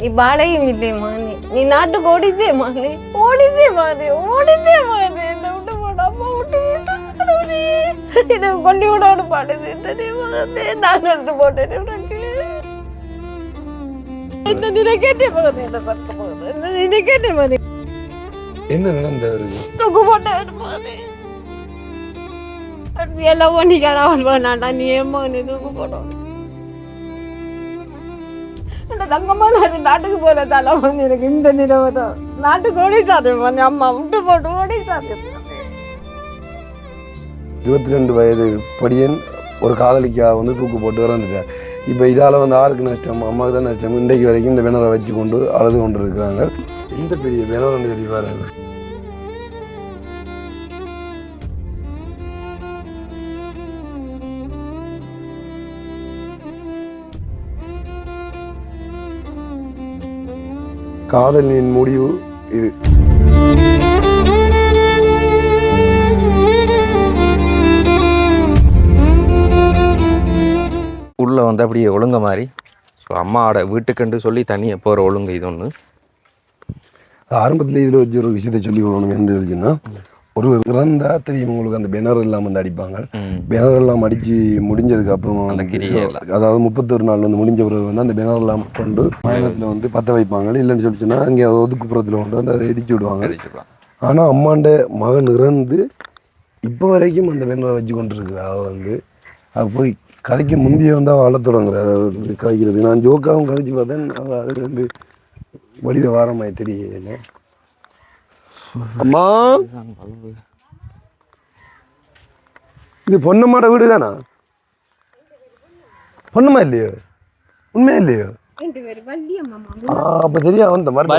நீ பாலையும் இல்லையம்மா நீ நாட்டுக்கு ஓடிதே மானே ஓடிதே மானே இந்த விட்டு போட அம்மா விட்டு போட்டே இதை கொல்லி விடாடு பாடுது நாங்கள் எடுத்து போட்டேன் உனக்கு இந்த நினைக்கேட்டே போகுது என்ன தக்க போகுது இந்த நினைக்கேட்டே மாதிரி என்ன நடந்தது தூக்கு போட்டே போகுது எல்லாம் ஒன்னிக்கார வாழ்வானாண்டா நீ ஏம்மா நீ தூக்கு போடும் தங்கம்மா நான் நாட்டுக்கு போல தலை வந்து எனக்கு இந்த நிலவை தான் நாட்டுக்கு ஓடித்தாரு அம்மா விட்டு போட்டு ஓடித்தாரு 22 வயது படியன் ஒரு காதலிக்காக வந்து தூக்கு போட்டு இறந்துட்டார். இப்போ இதால் வந்து ஆருக்கு நஷ்டம், அம்மாவுக்கு தான் நஷ்டம். இன்றைக்கு வரைக்கும் இந்த பேனரை வச்சு கொண்டு அழுது கொண்டு இருக்கிறாங்க. இந்த பெரிய பேனர் சொல்லி பாருங்க. காதலின் முடிவு இது. உள்ளே வந்து அப்படியே ஒழுங்க மாதிரி ஸோ அம்மாவோட வீட்டுக்குண்டு சொல்லி தனியாக போகிற ஒழுங்கு இது ஒன்று. ஆரம்பத்தில் இதில் வச்சு ஒரு விஷயத்தை சொல்லி கொடுக்கணும் என்ன இருக்குன்னா, ஒரு இறந்தா தெரியும் உங்களுக்கு அந்த பேனர் எல்லாம் வந்து அடிப்பாங்க. பேனர் எல்லாம் அடித்து முடிஞ்சதுக்கு அப்புறம் அதாவது 31 நாள் வந்து முடிஞ்ச பிறகு வந்து அந்த பேனர் எல்லாம் கொண்டு பயணத்தில் வந்து பற்ற வைப்பாங்க. இல்லைன்னு சொல்லிச்சுன்னா அங்கே ஒதுக்குப்புறத்தில் கொண்டு வந்து அதை எரிச்சு விடுவாங்க. ஆனால் அம்மாண்ட மகன் இறந்து இப்போ வரைக்கும் அந்த பேனரை வச்சு கொண்டு இருக்கிற வந்து அது போய் கதைக்கு முந்தைய வந்து அவள் அழத் தொடங்குற அதாவது கதைக்கிறது. நான் ஜோக்காகவும் கதைச்சு பார்த்தேன். அவள் அது வந்து வழியில் வாரமாய் தெரியல. அம்மா இது பொண்ணம்மாட வீடு தானா? பொண்ணம்மா இல்லையோ? உண்மையா இல்லையோ? அப்ப தெரியா வந்த மாதிரி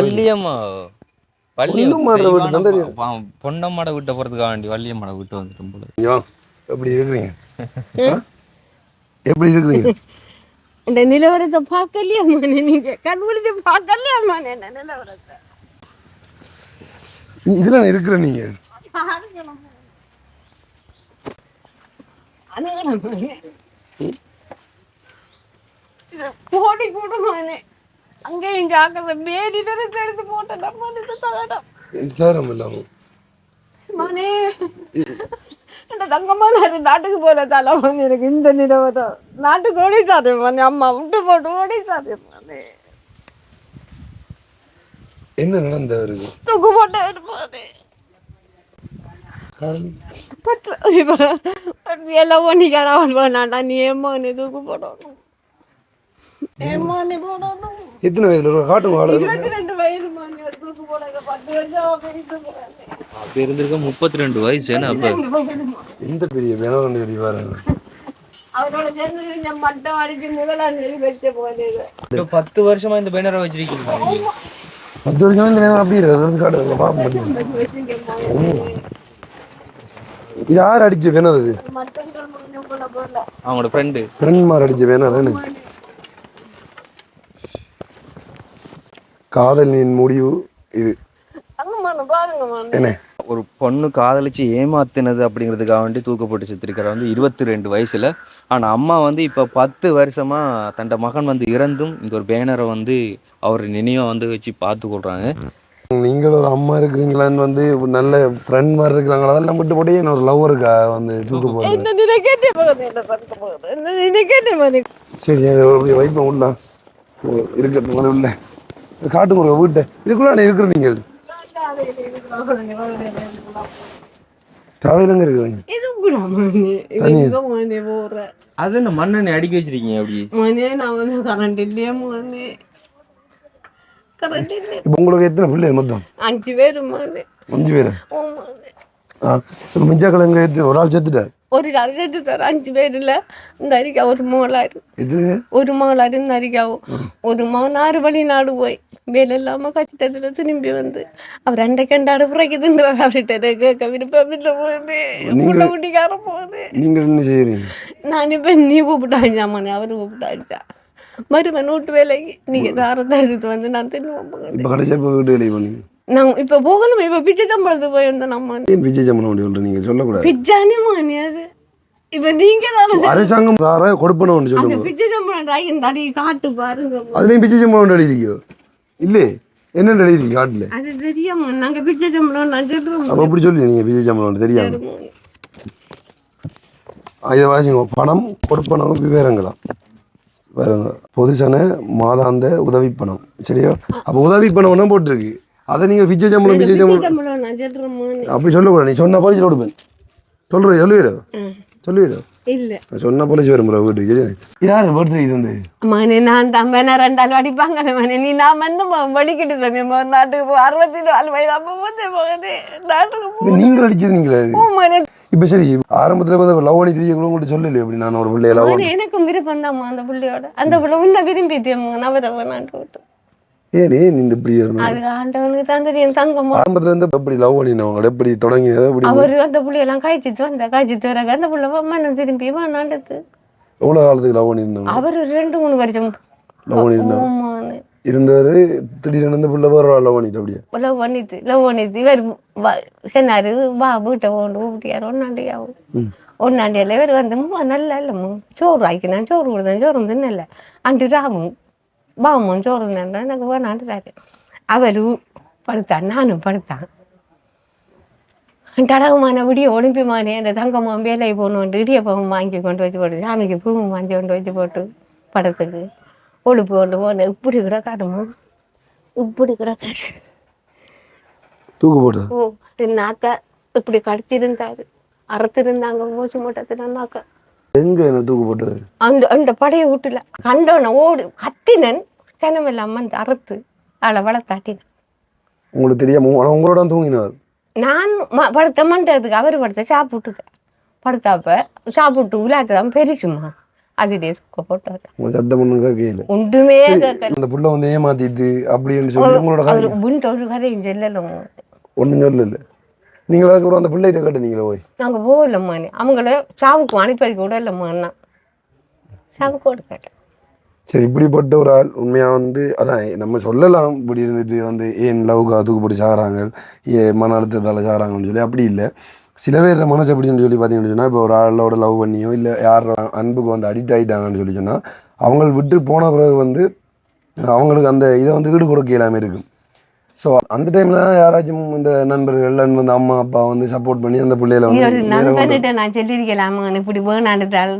பொண்ணம்மாட வீட்டை போறதுக்காக வேண்டி வள்ளியம்மாட வீட்டு வந்துட்டோம் போல. எப்படி இருக்கிறீங்க? எப்படி இருக்கிறீங்க? இந்த நிலவரத்தை பார்க்கலையாம்மா நீங்க கண்முடிச்சு பார்க்கலையாம்மா என்ன நிலவரத்தை இதுல இருக்கிற நீங்க கோடி கூடமானே அங்கே இங்க ஆக்கிற மேலிட்டு எடுத்து போட்டேன் தரம் இல்லாம மானே தங்கம்மா நான் நாட்டுக்கு போல தலை வந்து எனக்கு இந்த நிலவை தான் நாட்டுக்கு ஓடித்தாரு மானே அம்மா விட்டு போட்டு ஓடித்தாரு மானே. என்ன நடந்தது? தூக்கு போட்டே இருப்பாரு எல்லாம் ஒன்னிக்கார வாழ்வானாண்டா நீ ஏம்மா நீ தூக்கு போடணும் ஏம்மா நீ போடணும். எத்தனை வயதுல காட்டுங்க? 22 வயது மானே தூக்கு போடாத 10 வருஷம் இருந்திருக்க 32 வயசு. இந்த பெரிய வேணாம் சொல்லி பாருங்க. அவரோட சேர்ந்து மட்டம் அடிச்சு முதலாம் வச்ச போது 10 வருஷமா இந்த பேனரை வச்சிருக்கீங்க. 10 வருஷமா இந்த பேனர் அப்படி இருக்கு காட்டுங்க பார்க்க முடியும். இது யார் அடிச்ச பேனர்? இது அவங்களோட ஃப்ரெண்ட் மாதிரி அடிச்ச பேனர். காதலின் முடிவு இது. என்ன ஒரு பொண்ணு காதலிச்சு ஏமாத்தினது அப்படிங்கிறதுக்காக வேண்டி தூக்கப்பட்டு செத்துருக்கிற வந்து 22 வயசுல. ஆனா அம்மா வந்து இப்ப 10 வருஷமா தன்னோட மகன் வந்து இறந்தும் இந்த ஒரு பேனரை வந்து அவர் நினைவை வந்து வச்சு பார்த்து கொள்றாங்க. நீங்கள் ஒரு அம்மா இருக்கிறீங்களான்னு வந்து நல்ல ஃப்ரெண்ட் மாதிரி இருக்கிறாங்களா? அதெல்லாம் விட்டு போட்டு ஒரு லவ்வருக்கா வந்து தூக்கு போகுது. சரி வைப்பேன் உள்ள இருக்கட்டும். உள்ள காட்டுங்க ஒரு வீட்டை இதுக்குள்ள இருக்கிற நீங்கள் காவையிலங்க இருக்கிறீங்க. அது என்ன மண்ணெண்ணெய் அடிக்க வச்சிருக்கீங்க? அப்படி கரண்ட் இல்லையா? உங்களுக்கு எத்தனை பிள்ளைகள் மொத்தம்? 5 பேரு. 5 பேரு? மிஞ்சா கிழங்கு எத்தனை? ஒரு ஆள் செத்துட்டார். ஒரு அரைத்து தர 5 பேர் இல்ல இந்த அறிக்கா ஒரு மகளாரு இந்த அறிக்காவும் ஒரு மகன் 6 வெளிநாடு போய் வேலை இல்லாம கச்சிட்டத்துல திரும்பி வந்து அவர் 2 கண்டாடு புறக்குதுன்றார். அவர்கிட்ட கேட்க விருப்பம் இல்லை போகுது குட்டிக்கார போகுது. நீங்க என்ன செய்யறீங்க? நான் இப்ப நீ கூப்பிட்டாச்சாமானே அவரு கூப்பிட்டாச்சா மருமன் வீட்டு வேலைக்கு நீங்க தாரத்தை எடுத்துட்டு வந்து நான் திரும்ப நான் இப்ப போகணும். இப்ப பிச்சை சம்பளத்துக்கு போய் வந்தேன். நம்ம பிச்சை சம்பளம் நீங்க சொல்லக்கூடாது. பிச்சானே மானே அது இப்ப நீங்க தான் அரசாங்கம் தார கொடுப்பணும் சொல்லுங்க. பிச்சை சம்பளம் இந்த அடி காட்டு பாருங்க. அதுலயும் பிச்சை சம்பளம் அடி இருக்கோ? இல்லே என்ன எழுதி காட்டுல அது தெரியாம நாங்க பிச்சை சம்பளம் நான் சொல்றோம். அப்போ அப்படி சொல்லி நீங்கள் பிஜே சம்பளம் தெரியாது. இதை வாசிங்க. பணம் கொடுப்பனவு விவரங்களா பாருங்க. பொதுசன மாதாந்த உதவி பணம் சரியா. அப்போ உதவி பணம்னா போட்டிருக்கு. அதை நீங்கள் பிஜே சம்பளம் சம்பளம் நான் சொல்றோம். அப்படி சொல்லக்கூடாது. நீ சொன்ன போல சொல்ல விடுவேன். சொல்லுவீரோ இல்ல சொன்ன போலீஸ் வரும் வீட்டுக்கு. யாரு பர்த்டே இது வந்து மணி நான் தம்பன 2 ஆள் அடிப்பாங்க மணி. நீ நான் வந்து வலிக்கிட்டு தம்பி நாட்டுக்கு 64 வயது அப்போ போகுது நாட்டுக்கு நீங்கள் அடிச்சிருந்தீங்களா இப்ப சரி. ஆரம்பத்துல வந்து லவ் பண்ணி 3 உங்கள்கிட்ட சொல்லலையே அப்படி நான் ஒரு பிள்ளைய லவ் பண்ணி. எனக்கும் விருப்பம் தான்மா அந்த பிள்ளையோட. அந்த பிள்ளை உன்னை விரும்பிட்டேம்மா நவரவனான்ட்டு விட்டு. ஏன் இந்த இப்படி அது ஆண்டவனுக்கு தான் தெரியும். தங்கம்மா ஆரம்பத்துல இருந்து எப்படி லவ் பண்ணினவங்க எப்படி தொடங்கியது எப்படி அவரு அந்த பிள்ளையெல்லாம் காய்ச்சிட்டு வர அந்த பிள்ளை மனம் திரும்பி வாண்டாது. எவ்வளவு காலத்துக்கு லவ் பண்ணியிருந்தாங்க? அவரு 2-3 வருஷம் லவ் பண்ணியிருந்தாங்க. இருந்தவரு திடீர்னு இந்த பிள்ளை வேற லவ் பண்ணிட்டு அப்படியே லவ் பண்ணிட்டு இவர் சொன்னாரு வா வீட்டை போண்டு ஊட்டியார் ஒன்னாண்டியால இவர் வந்து நல்லா இல்லைம்மா சோறு ஆக்கினா சோறு கொடுத்தேன் சோறு தின்னல அண்டு ராவும் பாவமும் சோறு தின்னா எனக்கு வேணாண்டுறாரு. அவரு படுத்தான் நானும் படுத்தான். கடகமான விடிய ஒலிம்பிமானே அந்த தங்கம்மா வேலையை போகணுன்ட்டு இடியப்பம் வாங்கி கொண்டு வச்சு போட்டு சாமிக்கு பூவும் வாங்கி கொண்டு வச்சு போட்டு படத்துக்கு ஒழுப்பு கொண்டு போனேன். இப்படி கிடக்காதுமா இப்படி கிடக்காது. தூக்கு போட்டு ஓ நாக்கா இப்படி கடிச்சிருந்தாரு. அறுத்திருந்தாங்க மூச்சு மூட்டத்தினாக்கா. எங்க என்ன தூக்கு போட்டு அந்த அந்த படையை வீட்டுல கண்டோன ஓடு கத்தினன் சனமெல்லாம் வந்து அறுத்து அவளை வளர்த்தாட்டினேன். உங்களுக்கு தெரியாம உங்களோட தூங்கினார். நான் படுத்த மண்டதுக்கு அவர் படுத்த சாப்பிட்டுக்க படுத்தாப்ப சாப்பிட்டு விளையாட்டுதான் பெருசுமா அதுலேயே தூக்க போட்டாரு. சத்தம் ஒண்ணும் கேட்கல ஒன்றுமே அந்த புள்ள வந்து ஏமாத்திட்டு அப்படின்னு சொல்லி உங்களோட ஒரு கதையும் சொல்லலாம் ஒன்றும் சொல்லல. நீங்களா அந்த பிள்ளைகிட்ட கேட்டு நீங்களே போய் நாங்கள் போகலம்மா அவங்கள சாவுக்கு அனுப்பி கூட இல்லைம்மா அண்ணா சாவுக்கோடு கேட்டேன். சரி இப்படிப்பட்ட ஒரு ஆள் உண்மையாக வந்து அதான் நம்ம சொல்லலாம் இப்படி இருந்துட்டு வந்து ஏன் லவ்க்கு தூக்குப்படி சாகிறாங்க மன அழுத்தத்தால் சாகிறாங்கன்னு சொல்லி அப்படி இல்லை. சில பேர் மனசு எப்படின்னு சொல்லி பார்த்தீங்கன்னு சொன்னால் இப்போ ஒரு ஆளோட லவ் பண்ணியோ இல்லை யார் அன்புக்கு வந்து அடிக்ட் ஆகிட்டாங்கன்னு சொல்லி சொன்னால் அவங்க விட்டு போன பிறகு வந்து அவங்களுக்கு அந்த இதை வந்து ஈடு கொடுக்க இல்லாமல் இருக்கும். ஸோ அந்த டைமில் தான் யாராச்சும் இந்த நண்பர்கள் வந்து அம்மா அப்பா வந்து சப்போர்ட் பண்ணி அந்த பிள்ளையில வந்து நான் சொல்லியிருக்கலாமா இப்படி வேணாண்டுதால்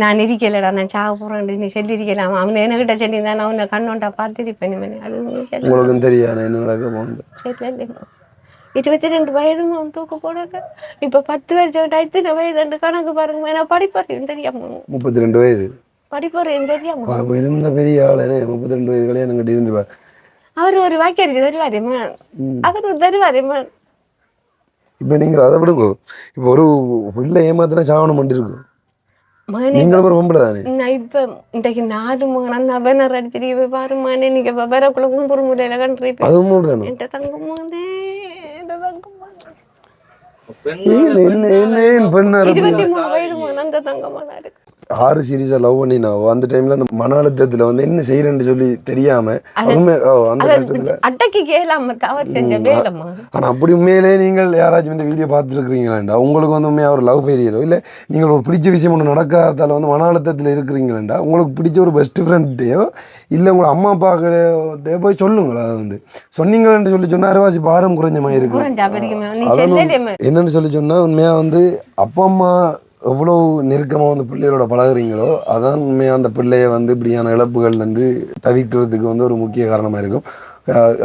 நான் இருக்கலடா நான் சாக போகிறேன் நீ சொல்லியிருக்கலாம். அவன் என்கிட்ட சொல்லியிருந்தான் நான் உன்னை கண்ணோண்டா பார்த்துருப்பேன். அது உங்களுக்கும் தெரியாது என்ன நடக்க போகணும். 22 வயதுமா தூக்க போடாக்க இப்போ 10 வருஷம் எத்தனை வயது கணக்கு பாருங்க. நான் படிப்பறையும் தெரியாம 32 வயது படிப்பறையும் தெரியாம இருந்த பெரிய ஆளே 32 வயது கல்யாணம் கட்டி இருந்துப்பார். அவர் ஒரு வாக்கியருக்கு தருவாரேம்மா அவர் தருவாரேம்மா. இப்போ நீங்கள் அதை விடுங்க. இப்போ ஒரு பிள்ளை ஏமாத்தினா சாவணம் பண்ணி இருக்கு. நீங்களும் ஒரு பொம்பளை தானே. நான் இப்போ இன்றைக்கு 4 மகன் அவனர் அடிச்சிருக்க பாருமானே நீங்க வரக்குள்ள கும்புற முறையில கண்டு அதுவும் தானே என்கிட்ட தங்கமானே அந்த தங்கமானாரு 6 சீரியஸா லவ் பண்ணினாவோ அந்த டைம்ல அந்த மன அழுத்தத்துல வந்து என்ன செய்யறேன்னு சொல்லி தெரியாம அந்த கஷ்டத்துல அடக்கி கேளாம தவறு செஞ்ச வேலைமா. ஆனா அப்படி உண்மையிலே நீங்கள் யாராச்சும் இந்த வீடியோ பார்த்துருக்கீங்களா உங்களுக்கு வந்து உண்மையா ஒரு லவ் ஃபெயிலியரோ இல்லை நீங்கள் ஒரு பிடிச்ச விஷயம் ஒன்று நடக்காதால வந்து மன அழுத்தத்தில் இருக்கிறீங்களா உங்களுக்கு பிடிச்ச ஒரு பெஸ்ட் ஃப்ரெண்ட்டையோ இல்லை உங்களை அம்மா அப்பாக்கிட்டே போய் சொல்லுங்களா. அதை வந்து சொன்னீங்கன்னு சொல்லி சொன்னா அரைவாசி பாரம் குறைஞ்ச மாதிரி இருக்கு. என்னன்னு சொல்லி சொன்னா உண்மையா வந்து அப்பா அம்மா எவ்வளோ நெருக்கமாக வந்து பிள்ளைகளோட பழகுறீங்களோ அதான் உண்மையாக அந்த பிள்ளையை வந்து இப்படியான இழப்புகள்லேருந்து தவிர்க்கிறதுக்கு வந்து ஒரு முக்கிய காரணமாக இருக்கும்.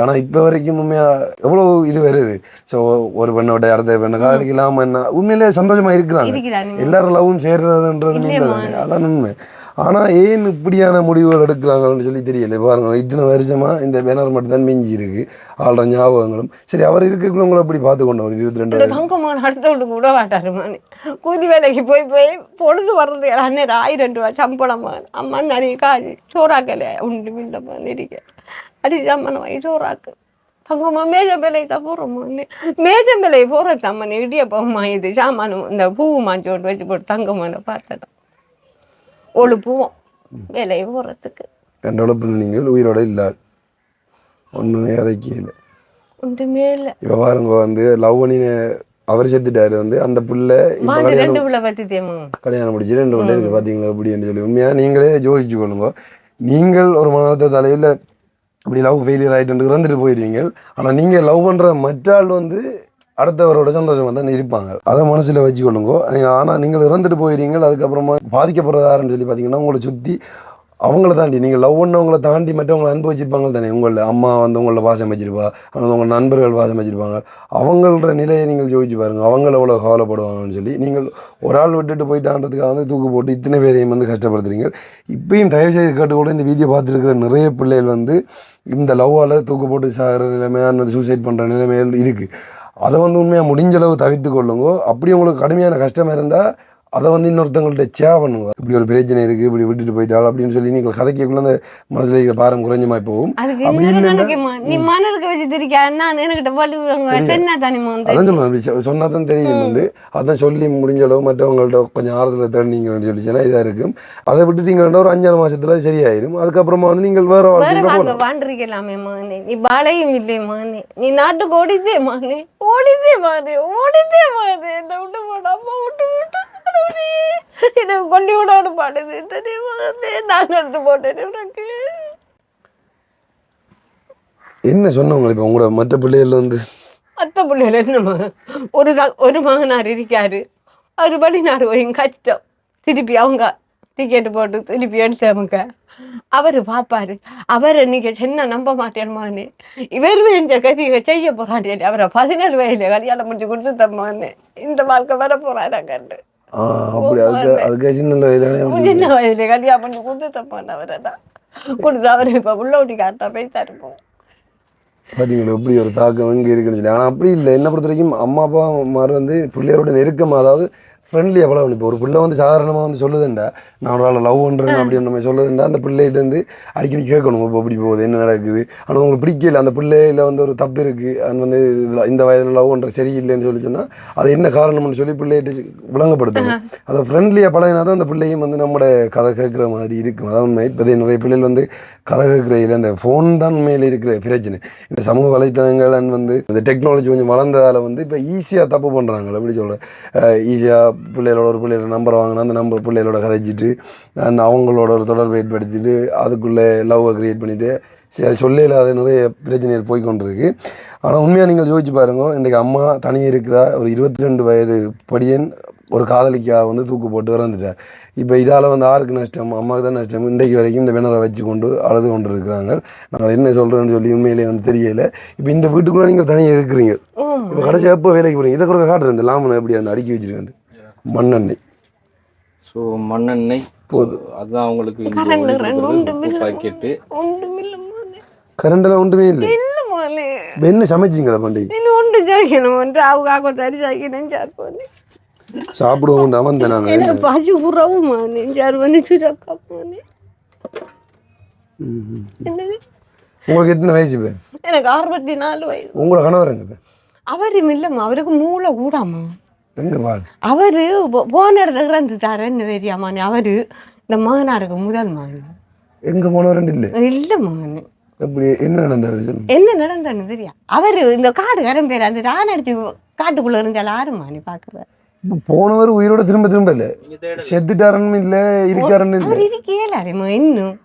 ஆனால் இப்போ வரைக்கும் உண்மையாக எவ்வளோ இது வருது. ஸோ ஒரு பெண்ணோட அடுத்த பெண்ணை காதலிக்கு இல்லாமல் என்ன உண்மையிலே சந்தோஷமாக இருக்கிறாங்க. எல்லாரும் லவ்வும் சேர்றதுன்றது நீங்கள் தானே அதான் உண்மை. ஆனால் ஏன் இப்படியான முடிவுகள் எடுக்கிறாங்கன்னு சொல்லி தெரியல. பாருங்க இத்தனை வருஷமாக இந்த பேனர் மட்டும் தான் மிஞ்சி இருக்கு ஆள்ற ஞாபகங்களும். சரி அவர் இருக்கக்குள்ள உங்களை அப்படி பார்த்து கொண்டு ஒரு 22 தங்கமான அடுத்த விட்டு கூட மாட்டாருமானே கூலி வேலைக்கு போய் பொழுது வர்றது அன்னைக்கு 1000 ரூபா சம்பளமா அம்மா நிறைய காசு சோறாக்கலையா உண்டு இல்லைம்மா நெறிக்க அடி சம்பளம் வாங்கி சோறாக்கு தங்கம்மா மேஜம்பிலை தான் போகிறோம்மா மேஜம்பிலை போகிறதாம்மா இடியப்பம்மா இது சாமானும் இந்த பூவு மாஞ்சி ஓட்டு வச்சு போட்டு தங்கம்மான பார்த்தேன் ஒழு பூவோம் வேலையை போகிறதுக்கு 2 உழப்பு நீங்கள் உயிரோட இல்லை ஒன்றுமே அதைக்கு இல்லை ஒன்றுமே இல்லை. இப்போ பாருங்க வந்து லவ் பண்ணி அவர் செத்துட்டாரு வந்து அந்த பிள்ளை இப்போ கல்யாணம் முடிச்சு 2 பிள்ளை இருக்கு பார்த்தீங்களா அப்படின்னு சொல்லி உண்மையாக நீங்களே யோசிச்சு கொள்ளுங்க. நீங்கள் ஒரு மன அழுத்த தலையில் அப்படி லவ் ஃபெயிலியர் ஆகிட்டு இறந்துட்டு போயிடுவீங்க. ஆனால் நீங்கள் லவ் பண்ணுற மற்ற ஆள் வந்து அடுத்தவரோட சந்தோஷமாக தான் இருப்பாங்க. அதை மனசில் வச்சுக்கொள்ளுங்க. ஆனால் நீங்கள் இறந்துட்டு போயிடுவீங்க. அதுக்கப்புறமா பாதிக்கப்படுறதாருன்னு சொல்லி பார்த்தீங்கன்னா உங்களை சுற்றி அவங்கள தாண்டி நீங்கள் லவ் பண்ணவங்களை தாண்டி மற்றவங்களை அனுபவிச்சிருப்பாங்க தானே. உங்களோட அம்மா வந்து உங்களோட பாசம் வச்சிருப்பா, ஆனால் உங்கள் நண்பர்கள் பாசம் வச்சிருப்பாங்க. அவங்களோட நிலையை நீங்கள் யோசிச்சு பாருங்கள், அவங்கள எவ்வளோ கவலைப்படுவாங்கன்னு சொல்லி. நீங்கள் ஒரு ஆள் விட்டுட்டு போயிட்டான்றதுக்காக வந்து தூக்கு போட்டு இத்தனை பேரையும் வந்து கஷ்டப்படுத்துறீங்க. இப்பயும் தயவுசெய்து கேட்டுக்கூட இந்த வீடியோ பார்த்துருக்கிற நிறைய பிள்ளைகள் வந்து இந்த லவ்வால் தூக்கு போட்டு சாகிற நிலைமையான சூசைட் பண்ணுற நிலைமைகள் இருக்குது. அதை வந்து உண்மையாக முடிஞ்ச அளவு தவிர்த்து கொள்ளுங்க. அப்படி உங்களுக்கு கடுமையான கஷ்டமாக இருந்தால் அதை வந்து இன்னொருத்தவங்கள்ட்ட சேவ் பண்ணுங்க. இப்படி ஒரு பிரச்சனை இருக்குது, இப்படி விட்டுட்டு போயிட்டாள் அப்படின்னு சொல்லி நீங்கள் கதைக்குள்ள அந்த மனசில் இருக்கிற பாரம் குறைஞ்சமாய் போகும். அப்படி நீ மனதுக்கு வச்சு தெரியா என்கிட்ட அதான் சொல்லுவேன். சொன்னா தான் தெரியும் வந்து அதான் சொல்லி முடிஞ்ச அளவு மற்றவங்கள்ட்ட கொஞ்சம் ஆறுதல் தேடினீங்கன்னு சொல்லிச்சுன்னா இதாக இருக்கும். அதை விட்டுட்டீங்கன்னா ஒரு 5-6 மாசத்துல சரியாயிரும். அதுக்கப்புறமா வந்து நீங்கள் வேற வாழ்ந்துருக்கலாமே மானே. நீ பாலையும் இல்லை மானே, நீ நாட்டுக்கு ஓடிதே மானே, ஓடிதே மானே, ஓடிதே மானே. இந்த விட்டு போட அம்மா விட்டு விட்டு எனக்கு கொல்லி விடாடு பாடுது தெரியுமா. நான் எடுத்து போட்டேன். உனக்கு என்ன சொன்னவங்க இப்போ உங்களோட மற்ற பிள்ளைகள் வந்து மற்ற பிள்ளைகள் என்னம்மா ஒரு மகனார் இருக்காரு, அவர் வெளிநாடு போய் கஷ்டம், திருப்பி அவங்க டிக்கெட்டு போட்டு திருப்பி எடுத்தவங்க அவர் பார்ப்பாரு. அவரை நீங்கள் சின்ன நம்ப மாட்டேன்மான்னு இவர் இந்த கதியை செய்ய போறாரு. அவரை 17 வயதில் கல்யாணம் முடிச்சு கொடுத்துட்டம்மான்னு இந்த வாழ்க்கை வர போறாரா கண்டு அப்படி அதுக்கு சின்ன வயதில் கல்யாணம் பண்ணி கொடுத்துட்டம்மான்னு அவரை தான் கொடுத்து அவர் இப்போ உள்ள ஓட்டி காட்டா போய்தான் இருப்போம். பார்த்தீங்களா எப்படி ஒரு தாக்கம் இங்கே இருக்குன்னு சொல்லி. ஆனால் அப்படி இல்லை. என்ன பொறுத்த வரைக்கும் அம்மா அப்பா மாதிரி வந்து பிள்ளையோட நெருக்கமாக, அதாவது ஃப்ரெண்ட்லி எவ்வளோ. இப்போ ஒரு பிள்ளை வந்து சாதாரணமாக வந்து சொல்லுதுண்டா, நான் ஒரு ஆளை லவ் பண்ணுறேன் அப்படின்னு நம்ம சொல்லுதுண்டா, அந்த பிள்ளைகிட்ட வந்து அடிக்கடி கேட்கணும் இப்போ எப்படி போகுது, என்ன நடக்குது. ஆனால் உங்களுக்கு பிடிக்கல, அந்த பிள்ளையில் வந்து ஒரு தப்பு இருக்குது, அது வந்து இந்த வயதில் லவ் பண்ணுற சரியில்லைன்னு சொல்லி சொன்னால் அது என்ன காரணம்னு சொல்லி பிள்ளைகிட்ட விளங்கப்படுத்தணும். அதை ஃப்ரெண்ட்லியாக பழகினா தான் அந்த பிள்ளையும் வந்து நம்மளோட கதை கேட்குற மாதிரி இருக்கும். அதான் உண்மை. இப்போதே நிறைய பிள்ளைகள் வந்து கதை கேட்குறதில்லை. அந்த ஃபோன் தான் உண்மையில் இருக்கிற பிரச்சனை. இந்த சமூக வலைத்தளங்கள் வந்து இந்த டெக்னாலஜி கொஞ்சம் வளர்ந்ததால் வந்து இப்போ ஈஸியாக தப்பு பண்ணுறாங்க. எப்படி சொல்கிறேன், ஈஸியாக பிள்ளைகளோட ஒரு பிள்ளைகளோட நம்பர் வாங்கினா அந்த நம்பர் பிள்ளைகளோட கதைச்சிட்டு அவங்களோட ஒரு தொடர்பை ஏற்படுத்திட்டு அதுக்குள்ளே லவ்வை க்ரியேட் பண்ணிவிட்டு சொல்லையில் அது நிறைய பிரச்சனைகள் போய்கொண்டிருக்கு. ஆனால் உண்மையாக நீங்கள் யோசிச்சு பாருங்க, இன்றைக்கி அம்மா தனியாக இருக்கிற ஒரு 22 வயது படியன் ஒரு காதலிக்காக வந்து தூக்கு போட்டு இறந்துட்டார். இப்போ இதால் வந்து யாருக்கு நஷ்டம்? அம்மாவுக்கு தான் நஷ்டம். இன்றைக்கு வரைக்கும் இந்த பிணரை வச்சு கொண்டு அழுது கொண்டு இருக்கிறாங்க. நாங்கள் என்ன சொல்கிறேன்னு சொல்லி உண்மையிலே வந்து தெரியலை. இப்போ இந்த வீட்டுக்குள்ளே நீங்கள் தனியாக இருக்கிறீங்க. இப்போ கடைசியாக எப்போ வேலைக்கு போகிறீங்க? இதை கூட காட்டுறேன். இந்த லாமனை எப்படி அந்த அடுக்கி வச்சுருக்காங்க மண்ணெண்ணெய். ஸோ மண்ணெண்ணெய் போதும். அதுதான் அவங்களுக்கு பாக்கெட்டு. கரண்டெல்லாம் ஒன்றுமே இல்லை. என்ன சமைச்சிங்களா பண்டி? சாப்பிடுவோம் அவன் தானே பாஜி உறவும் உங்களுக்கு எத்தனை வயசு? இப்போ எனக்கு 64 வயசு. உங்களோட கணவர் எங்க? அவரும் இல்லைம்மா, அவருக்கு மூளை கூடாமா. எங்க பால் அவரு போன இடத்துக்கு இறந்துட்டாருன்னு தெரியாமா. அவரு இந்த மகனாருக்கு முதல் மகன். எங்க போனவரண்டு இல்லை இல்லை மகன். எப்படி என்ன நடந்தது? என்ன நடந்தான்னு தெரியா. அவரு இந்த காடு கரம்பேர் அந்த ரான் அடிச்சு காட்டுக்குள்ள இருந்தாலும் ஆறுமா நீ பாக்குற. போனவர் உயிரோட திரும்ப இல்லை, செத்துட்டாருன்னு இல்லை, இருக்காருன்னு இல்லை. அவர் இருக்கேலாருமா இன்னும்.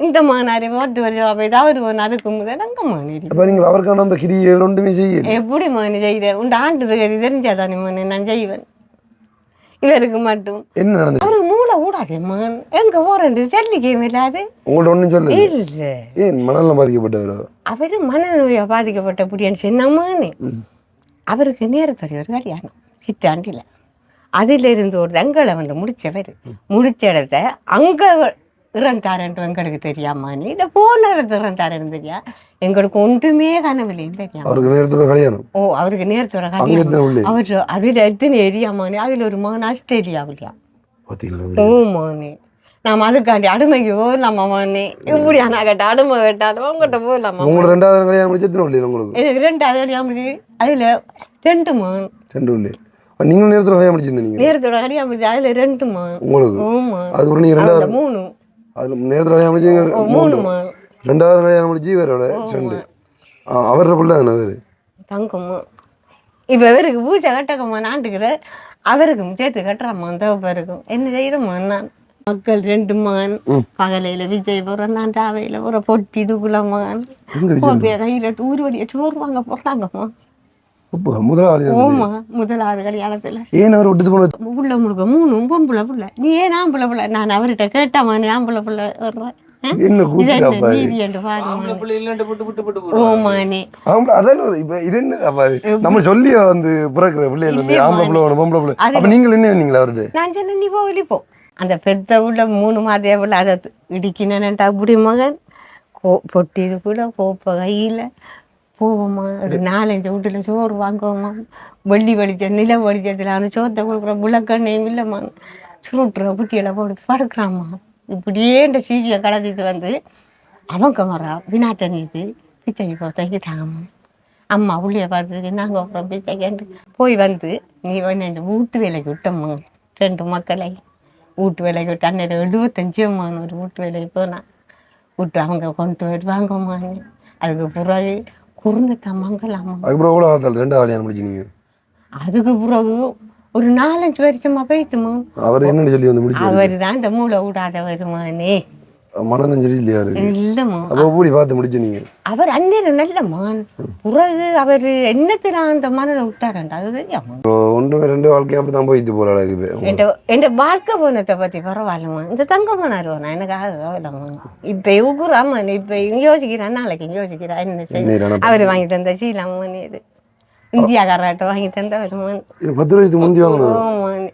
இந்த மகனாரு 10 வருஷம் அவரு ஒன்று அதுக்கு முதல் அங்க மகன். அப்ப நீங்கள் அவருக்கான அந்த கிரியை ஒன்றுமே செய்யல. எப்படி மகன் செய்கிறேன்? உண்டு ஆண்டு தெரிஞ்சாதானே மகன் நான் செய்வேன். இவருக்கு மட்டும் என்ன நடந்தது? அவருக்கு மூளை ஊடாதே மகன். எங்க போறேன் சொல்லிக்கவே இல்லாது. உங்கள்ட்ட ஒன்றும் சொல்ல இல்லை. ஏன் மனநலம் பாதிக்கப்பட்டவரோ? அவரு மனநோயா பாதிக்கப்பட்ட புடியான்னு சொன்ன மகனே. அவருக்கு நேரத்தோடைய ஒரு கல்யாணம் சித்தாண்டில். அதில் இருந்து ஒரு தங்களை வந்து முடிச்சவர் முடிச்ச இடத்த அங்கே இறந்தாரன்ட்டு எங்களுக்கு தெரியாமா. நீ இல்லை போன இடத்து இறந்தாரன்னு தெரியா. எங்களுக்கு ஒன்றுமே கனவுலையும் தெரியாம. அவருக்கு நேரத்தோட கல்யாணம். ஓ அவருக்கு நேரத்தோட கல்யாணம். அவர் அதில் எத்தனை ஏரியாமானே. அதில் ஒரு மகன் ஆஸ்திரேலியாவிலையா. ஓ மகனே நாம் அதுக்காண்டி அடிமைக்கு போகலாமா மகனே. இப்படி ஆனால் கேட்ட அடிமை கேட்டாலும் அவங்ககிட்ட போகலாமா. உங்களுக்கு 2வது கல்யாணம் முடிச்சு எத்தனை இல்லை? உங்களுக்கு எனக்கு 2வது கல்யாணம் முடிச்சு அதில் 2 மகன். 2 இல்லை. நீங்கள் நேரத்தோட கல்யாணம் முடிச்சிருந்தீங்க? நேரத்தோட கல்யாணம் முடிச்சு அதில் 2 மகன் உங்களுக்கு. ஆமா அது ஒரு நீங்கள் 2வது 3 அதில் நேரத்தில் கல்யாணம் முடிச்சு 3 மகன். 2வது கல்யாணம் முடிச்சு இவரோட 2. அவரோட பிள்ளை தானே அவர் தங்கம்மா. இப்போ இவருக்கு பூஜை கட்டக்கம்மா நாட்டுக்குற அவருக்கும் சேர்த்து கட்டுறாம்மா. அந்த இருக்கும் என்ன செய்யறம்மா நான் மக்கள் 2 மகன் பகலையில விஜய் போறேன் நான் ராவையில போற பொட்டி இதுக்குள்ள மகன் கையில எடுத்து ஊர் வழிய சோறு வாங்க போறாங்கம்மா. முதலாவது கல்யாணத்துல ஏன் அவர் விட்டு போன உள்ள முழுக்க 3 பொம்பளை பிள்ளை. நீ ஏன் ஆம்பளை பிள்ளை? நான் அவர்கிட்ட கேட்டம்மா நீ ஆம்பளை பிள்ளை வர்றேன் நம்ம சொல்லி வந்து பிறக்கிற பிள்ளைகள் ஆம்பளை பிள்ளை பொம்பளை பிள்ளை. அப்ப நீங்கள் என்ன பண்ணீங்களா அவர்கிட்ட? நான் சொன்ன நீ போகலி போ. அந்த பெத்த உள்ள 3 மாதே உள்ள அதை இடிக்கணுன்ட்டா அப்படி மகன் பொட்டி இது கூட கோப்ப கையில் போவோம்மா. ஒரு 4-5 வீட்டுல சோறு வாங்குவோம்மா. வெள்ளி வெளிச்சம் நில வெளிச்சத்தில் அந்த சோத்தை கொடுக்குற விளக்கண்ணையும் இல்லைம்மா. சுருட்டுற குட்டியெல்லாம் போட்டு படுக்கிறாம்மா. இப்படியே இந்த சீவியை கலந்துட்டு வந்து அவங்க வரா வினாட்ட நீத்து பிச்சை போத்தைக்கு தாங்கம்மா. அம்மா உள்ளே பார்த்துட்டு நாங்கள் அப்புறம் பிச்சை கேட்டு போய் வந்து நீ வந்து வீட்டு வேலைக்கு விட்டோம்மா. 2 மக்களை வீட்டு வேலைக்கு விட்டு அன்னைக்கு 75 ஒரு வீட்டு வேலைக்கு போனான். விட்டு அவங்க கொண்டு போயிட்டு வாங்கம்மா. அதுக்கு பிறகு குறுந்தத்தான் மங்கலாமா. அதுக்கு பிறகு ஒரு 4-5 வருஷமா போயிட்டுமா. அவர் என்ன சொல்லி வந்து முடிச்சு? அவர் தான் இந்த மூளை விடாத வருமானே. மனநம் சரி இல்லையா? இல்லம்மா. அப்போ கூடி பார்த்து முடிச்சு நீங்க. அவர் அந்நேரம் நல்ல மான். பிறகு அவர் என்னத்துல அந்த மனதை விட்டாரண்டா அது தெரியாமா. 1-2 வாழ்க்கை அப்படி தான் போயிட்டு போறாங்க. என் வாழ்க்கை போனதை பத்தி பரவாயில்லம்மா. இந்த தங்கம்மானார் போனா எனக்காக கவலைம்மா. இப்ப உகுறாமா இப்ப யோசிக்கிறான் நாளைக்கு யோசிக்கிறான் என்ன செய்ய. அவர் வாங்கிட்டு வந்த சீலாமன் இது இந்தியாக்காராட்ட வாங்கி தந்த வருமான். 10 வருஷத்துக்கு முந்தி வாங்கினது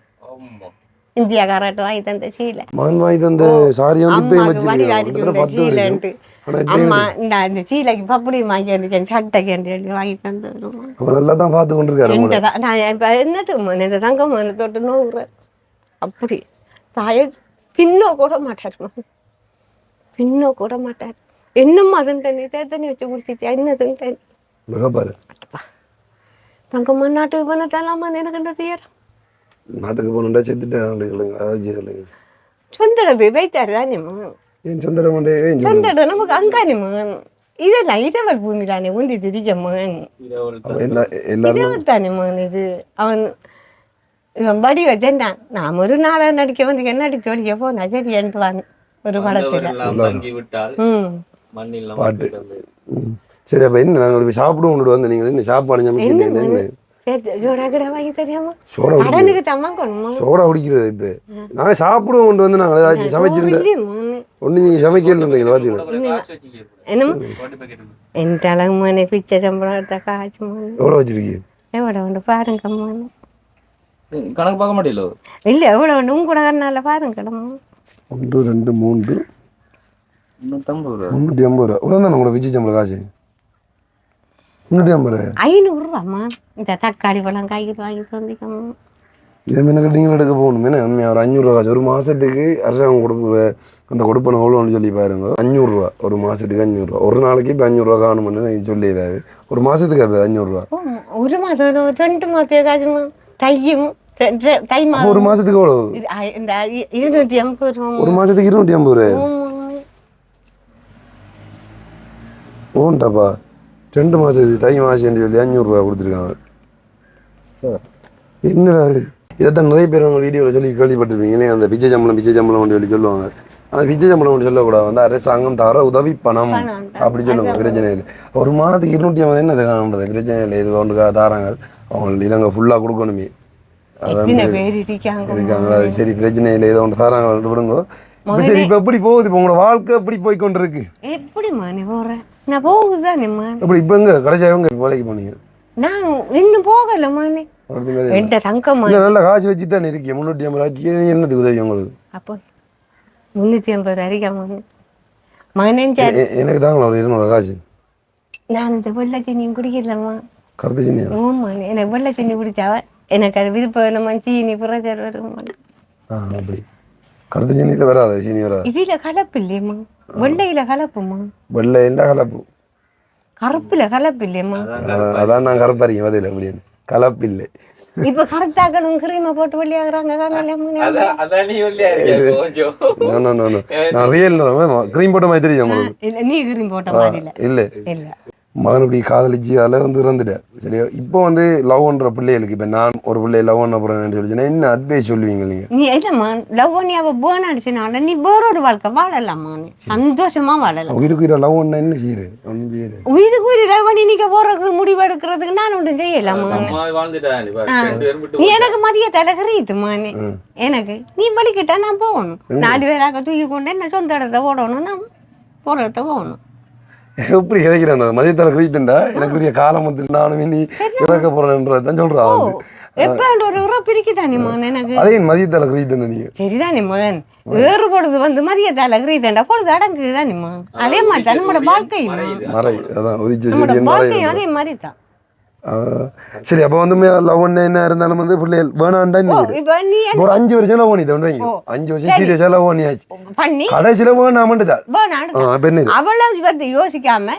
இந்தியாக்காராட்ட வாங்கி தந்த சீலை மகன் வாங்கி தந்த சாரி வந்து அம்மா இந்த சீலைக்கு பப்படி வாங்கி வந்துட்டேன் சட்டைக்கு வாங்கி தந்து வருமான். நல்லா தான் பார்த்து கொண்டிருக்காரு. நான் இப்ப என்னது இந்த தங்கம் தொட்டு நோக்குறேன். அப்படி தாய பின்னோ கூட மாட்டார். பின்னோ கூட மாட்டார். என்னம்மா அதுன்னு தேத்தனி வச்சு குடிச்சிட்டியா என்னதுன்னு பாரு. தங்கம்மா நாட்டுக்கு போன தலாமா எனக்கு என்ன துயரம். நாட்டுக்கு போனா செத்துட்டேன். சொந்தடது வைத்தாரு தானேம்மா. ஏன் சொந்தட சொந்தட நமக்கு அங்கானிம்மா. இதெல்லாம் இரவல் பூமி தானே உந்தி திரிக்கம்மன். இரவல் தானேம்மா இது. அவன் இவன் படி வச்சான். நான் ஒரு நாடகம் நடிக்க வந்து என்ன அடிச்சு ஒழிக்க போனா சரி என்றுவான் ஒரு படத்துல. பாட்டு சரி. அப்ப என்ன நாங்கள் சாப்பிடுவோம் கொண்டு வந்து நீங்கள் என்ன சாப்பாடு சமைக்கிறீங்க? சோடா குடிக்கிறது. இப்ப நாங்க சாப்பிடுவோம் கொண்டு வந்து நாங்கள் ஏதாச்சும் சமைச்சிருந்தேன். ஒண்ணு நீங்க சமைக்கலன்றீங்களா? பாத்தீங்களா என் தலைமுறை பிச்சை சம்பளம் எடுத்த காய்ச்சி எவ்வளவு வச்சிருக்கீங்க? எவ்வளோ உண்டு பாருங்க. கணக்கு பார்க்க மாட்டேங்களோ? இல்ல எவ்வளோ உண்டு உங்க கூட கண்ணால பாருங்க. 1 2 3 350 ரூபா. 350 ரூபா. உடனே உங்களோட பிச்சை சம்பளம் காசு 350 500 ரூபாம்மா. இந்த தக்காளி பழம் காய்கறி வாங்கி தந்திக்கம்மா. இதை மீனக்கு நீங்கள் எடுக்க போகணும். ஒரு 500 ரூபா காசு ஒரு மாதத்துக்கு அரசாங்கம் கொடுக்குற அந்த கொடுப்பனை எவ்வளோன்னு சொல்லி பாருங்க. 500 ரூபா ஒரு மாதத்துக்கு. 500 ரூபா ஒரு நாளைக்கு. இப்போ 500 ரூபா காணும்னு சொல்லிடாது. ஒரு மாதத்துக்கு அது 500 ரூபா. ஒரு மாதம் 2 மாதத்துக்கு காசுமா. தையும் தை மாதம் ஒரு மாதத்துக்கு எவ்வளோ? இந்த 250 ரூபா. ஒரு மாதத்துக்கு 250 ரூபா. ஓன்ட்டாப்பா 2 மாதத்துக்கு தை மாதம் சொல்லி 500 ரூபா கொடுத்துருக்காங்க. என்னடா அது? இதைத்தான் நிறைய பேர் அவங்க வீடியோவில் சொல்லி கேள்விப்பட்டிருப்பீங்களே. அந்த பிச்சை சம்பளம் சொல்லி சொல்லுவாங்க. அந்த பிச்சை சம்பளம் சொல்லக்கூடாது. வந்து அரசாங்கம் தர உதவி பணம் அப்படி சொல்லுவாங்க. பிரச்சனை இல்லை. ஒரு மாதத்துக்கு 250 என்ன காணுன்றது பிரச்சனை இல்லை. இது ஒன்றுக்காக தாராங்க. அவங்க இதாங்க ஃபுல்லாக கொடுக்கணுமே. அதான் இருக்காங்களா? சரி பிரச்சனை இல்லை. ஏதோ ஒன்று தாராங்க விடுங்க. சரி இப்போ எப்படி போகுது? இப்போ உங்களோட வாழ்க்கை எப்படி போய் கொண்டு இருக்கு? எப்படிம்மா நீ போகிறேன்? நான் போகுதுதானேம்மா. இப்படி இப்போ எங்க கடைசியாக எங்க வேலைக்கு போனீங்க? நான் இன்னும் போகலம்மா. நல்ல காசு வச்சு தான் இருக்கேன். 350 ஆச்சு. என்னது உதவி உங்களுக்கு? அப்போ 350 அடிக்காம எனக்கு தாங்களா ஒரு 200 காசு. நான் இந்த வெள்ளை சீனியும் குடிக்கலம்மா. கருத்து சீனியா? ஆமா, எனக்கு வெள்ளை சீனி குடிச்சா எனக்கு அது விருப்பம் இல்லைம்மா. சீனி புறச்சர் வருமா. அப்படி கருத்து சீனியில் வராது. சீனி வராது. இதில் கலப்பு இல்லையம்மா. வெள்ளையில கலப்புமா. வெள்ளையில கலப்பு. கருப்புல கலப்பு இல்லையம்மா. அதான் நான் கருப்பறிங்க பதில் அப்படின்னு கலப்பு இல்லை. இப்ப கரெக்டாக்கணும் கிரீமை போட்டு வெளியாகிறாங்க. நான் ரியல் கிரீம் போட்ட மாதிரி தெரியும் உங்களுக்கு. இல்ல நீ கிரீம் போட்ட மாதிரி இல்ல. இல்ல இல்ல மகன் இப்படி காதலிச்சியால வந்து இறந்துட்டார். சரியா? இப்போ வந்து லவ் பண்ணுற பிள்ளைகளுக்கு இப்போ நான் ஒரு பிள்ளைய லவ் பண்ண போகிறேன்னு சொல்லிச்சுன்னா என்ன அட்வைஸ் சொல்லுவீங்க நீங்கள்? நீ என்னம்மா லவ் பண்ணி அவள் பேர்ன் அடிச்சனால நீ வேறொரு வாழ்க்கை வாழலாமா, நீ சந்தோஷமா வாழலாம். உயிருக்கு லவ் பண்ண என்ன செய்யுது? ஒன்றும் செய்யுது. உயிருக்கு உயிர் லவ் பண்ணி நீங்க போறதுக்கு முடிவு எடுக்கிறதுக்கு நான் ஒன்றும் செய்யலாமா. நீ எனக்கு மதிய தலைகறித்துமா, நீ எனக்கு நீ வலிக்கிட்டா நான் போகணும். 4 பேராக தூக்கி கொண்டு என்ன சொந்த இடத்த போடணும், நான் போகிற இடத்த போகணும். எப்படி கிடைக்கிறேன் மதியத்தில் கிரீட்டுண்டா எனக்கு காலம் வந்து நானும் இனி இறக்க போறேன்றதான் சொல்றான். எப்ப ஒரு உறவு பிரிக்குதானே மகன் எனக்கு. அதே மதியத்தில் கிரீட்டுன்னு நீங்க சரிதானே மகன், வேறு பொழுது வந்து மதியத்தால கிரீட்டா பொழுது அடங்குதானே மகன். அதே மாதிரி தான் நம்மளோட வாழ்க்கையும் மறை அதான் உதிச்சு வாழ்க்கையும் அதே மாதிரி தான். சரி, அப்ப வந்து லவ் பண்ண என்ன இருந்தாலும் வந்து பிள்ளைகள் வேணாண்டா ஒரு 5 வருஷம் லவ் பண்ணிட்டேன். 5 வருஷம் சீரியஸா லவ் பண்ணியாச்சு பண்ணி கடைசியில வேணாமண்டுதான் அவளை வந்து யோசிக்காம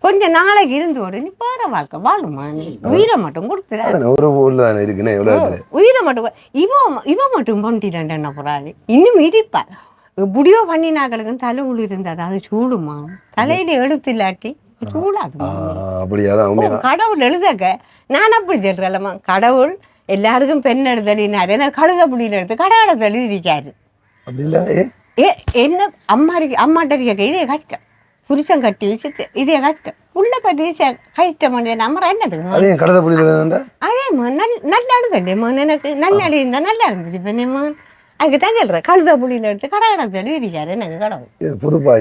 கொஞ்ச நாளைக்கு இருந்து நீ வேற வாழ்க்கை வாழுமா, நீ உயிரை மட்டும் கொடுத்துற ஒரு ஊர்ல தானே இருக்குன்னு உயிரை மட்டும் இவ மட்டும் பண்ணிட்டான் என்ன போறாது இன்னும் இதிப்பா இப்படியோ பண்ணினாக்களுக்கு தலை உள்ள இருந்தது அது சூடுமா, தலையில எழுத்து இல்லாட்டி கடவுள் எழுதக்க. நான் அப்படி சொல்றேன்லம்மா, கடவுள் எல்லாருக்கும் பெண் எழுதலினாரு, கழுத புள்ளியில எடுத்து கடவுளை எழுதிருக்காரு. என்ன அம்மாட்ட கேட்க இதே கஷ்டம், புருஷன் கட்டி வச்சுட்டு இதே கஷ்டம், உள்ள பத்தி கஷ்டம் நம்புற என்னதுக்கு அதே நல்ல எழுதண்டேம்மா, எனக்கு நல்ல எழுதிருந்தா நல்லா இருந்துச்சு பெண்ணேம்மா. அதுக்கு தான் சொல்றேன், கழுத புள்ளியில எடுத்து கடவுளை எழுதிருக்காரு எனக்கு கடவுள். புதுப்பா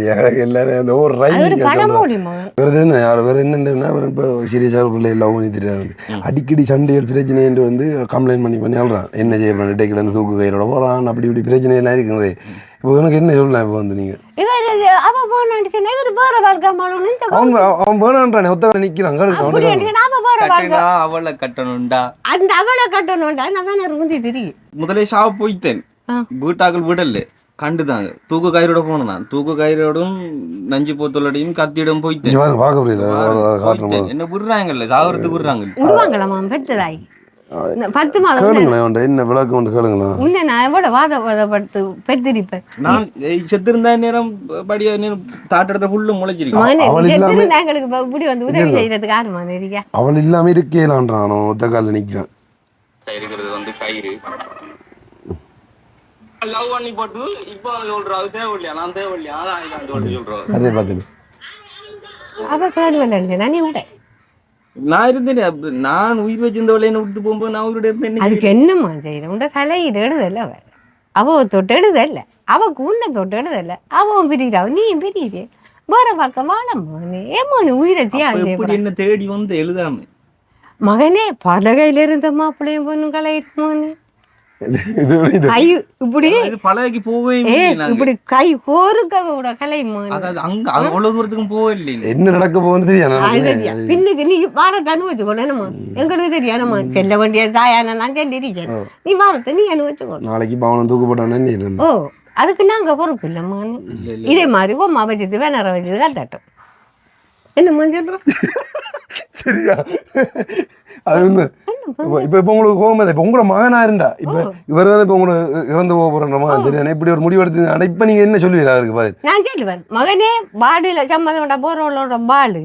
எல்லாரும் ஒரு பழமொழிமா வேற என்னன்னா இப்போ சீரியஸாக பிள்ளை லவ் பண்ணி தெரியாது அடிக்கடி சண்டைகள் பிரச்சனை என்று வந்து கம்ப்ளைண்ட் பண்ணி ஆள்றான். என்ன செய்யறான், இடைக்கில இருந்து தூக்கு கையிலோட போறான், அப்படி இப்படி பிரச்சனை எல்லாம் இருக்குது. இப்போ எனக்கு என்ன சொல்லலாம்? இப்போ வந்து நீங்க அவன் வேணான்றானே ஒத்த நிக்கிறான் அவளை கட்டணும்டா அந்த அவளை கட்டணும்டா நான் ருந்தி தெரியும். முதலே சாவ போய்த்தேன், வீட்டாக்கள் விடல கண்டுதாங்க, தூக்கு கயிறோட போனதான், தூக்கு கயிறோடும் நஞ்சு போத்தலோடையும் கத்தியிடம் போய்த்தேன். என்ன விடுறாங்கல்ல சாவறதுக்கு விடுறாங்க. 10 மாதம் என்ன விளக்கம் ஒன்று கேளுங்களா? உன்னை நான் எவ்வளவு வாதப்பட்டு பெற்றிருப்பேன். நான் செத்திருந்தா நேரம் படியா தாட்டத்தை புல்லு முளைச்சிருக்கேன். இப்படி வந்து உதவி செய்யறதுக்கு ஆர்வமா தெரியா? அவள் இல்லாம இருக்கேலான்றான், ஒத்த கால நிக்கிறான். இருக்கிறது வந்து கயிறு லவ் பண்ணி போட்டு இப்போ சொல்றோம் அது தேவையில்லையா, நான் தேவையில்லையா, அதான் சொல்றோம். அதே பார்த்து அவ கேள்வி நானே விட நான் இருந்தேன், நான் உயிர் வச்சிருந்தவளை என்ன விட்டு போகும்போது நான் உயிரோட இருந்தேன். அதுக்கு என்னம்மா செய்யணும், உண்ட தலையில எழுதல்ல அவ தொட்டு எழுதல்ல, அவக்கு உன்னை தொட்டு எழுதல்ல, அவன் பிரிக்கிறா நீயும் பிரியிரு வேற பக்கம் வாழம்மா. நீ ஏமோ நீ உயிரத்தியா என்ன தேடி வந்து எழுதாம மகனே பலகையில இருந்த மாப்பிள்ளையும் பொண்ணும் கலையிருமோன்னு பழகி போவே இப்படி கை கோருக்க கூட கலைமா. அவ்வளவு தூரத்துக்கும் போகல, என்ன நடக்க போகுது பின்னுக்கு நீ வாரத்தை அனுபவிச்சுக்கணும். என்னமா எங்களுக்கு தெரியாதுமா, செல்ல வேண்டிய தாயான நான் சொல்லிருக்கேன், நீ வாரத்தை நீ அனுபவிச்சுக்கோ. நாளைக்கு பவனம் தூக்க போட்டானே ஓ அதுக்கு நாங்க பொறுப்பு இல்லம்மா. இதே மாதிரி ஓமா வச்சது வேணார வச்சது கட்டாட்டும் என்னம்மா சொல்றோம். சரியா? அது உண்மை. இப்ப உங்களுக்கு கோபம் இப்ப உங்களோட மகனா இருந்தா இப்ப இவர் தானே இப்ப உங்களுக்கு இறந்து போக போறோமா? சரியா? இப்படி ஒரு முடிவெடுத்து இப்ப நீங்க என்ன சொல்லுவீங்க? அவருக்கு பாரு நான் சொல்லுவேன், மகனே பாடியில சம்மந்தம் போறவங்களோட பாடு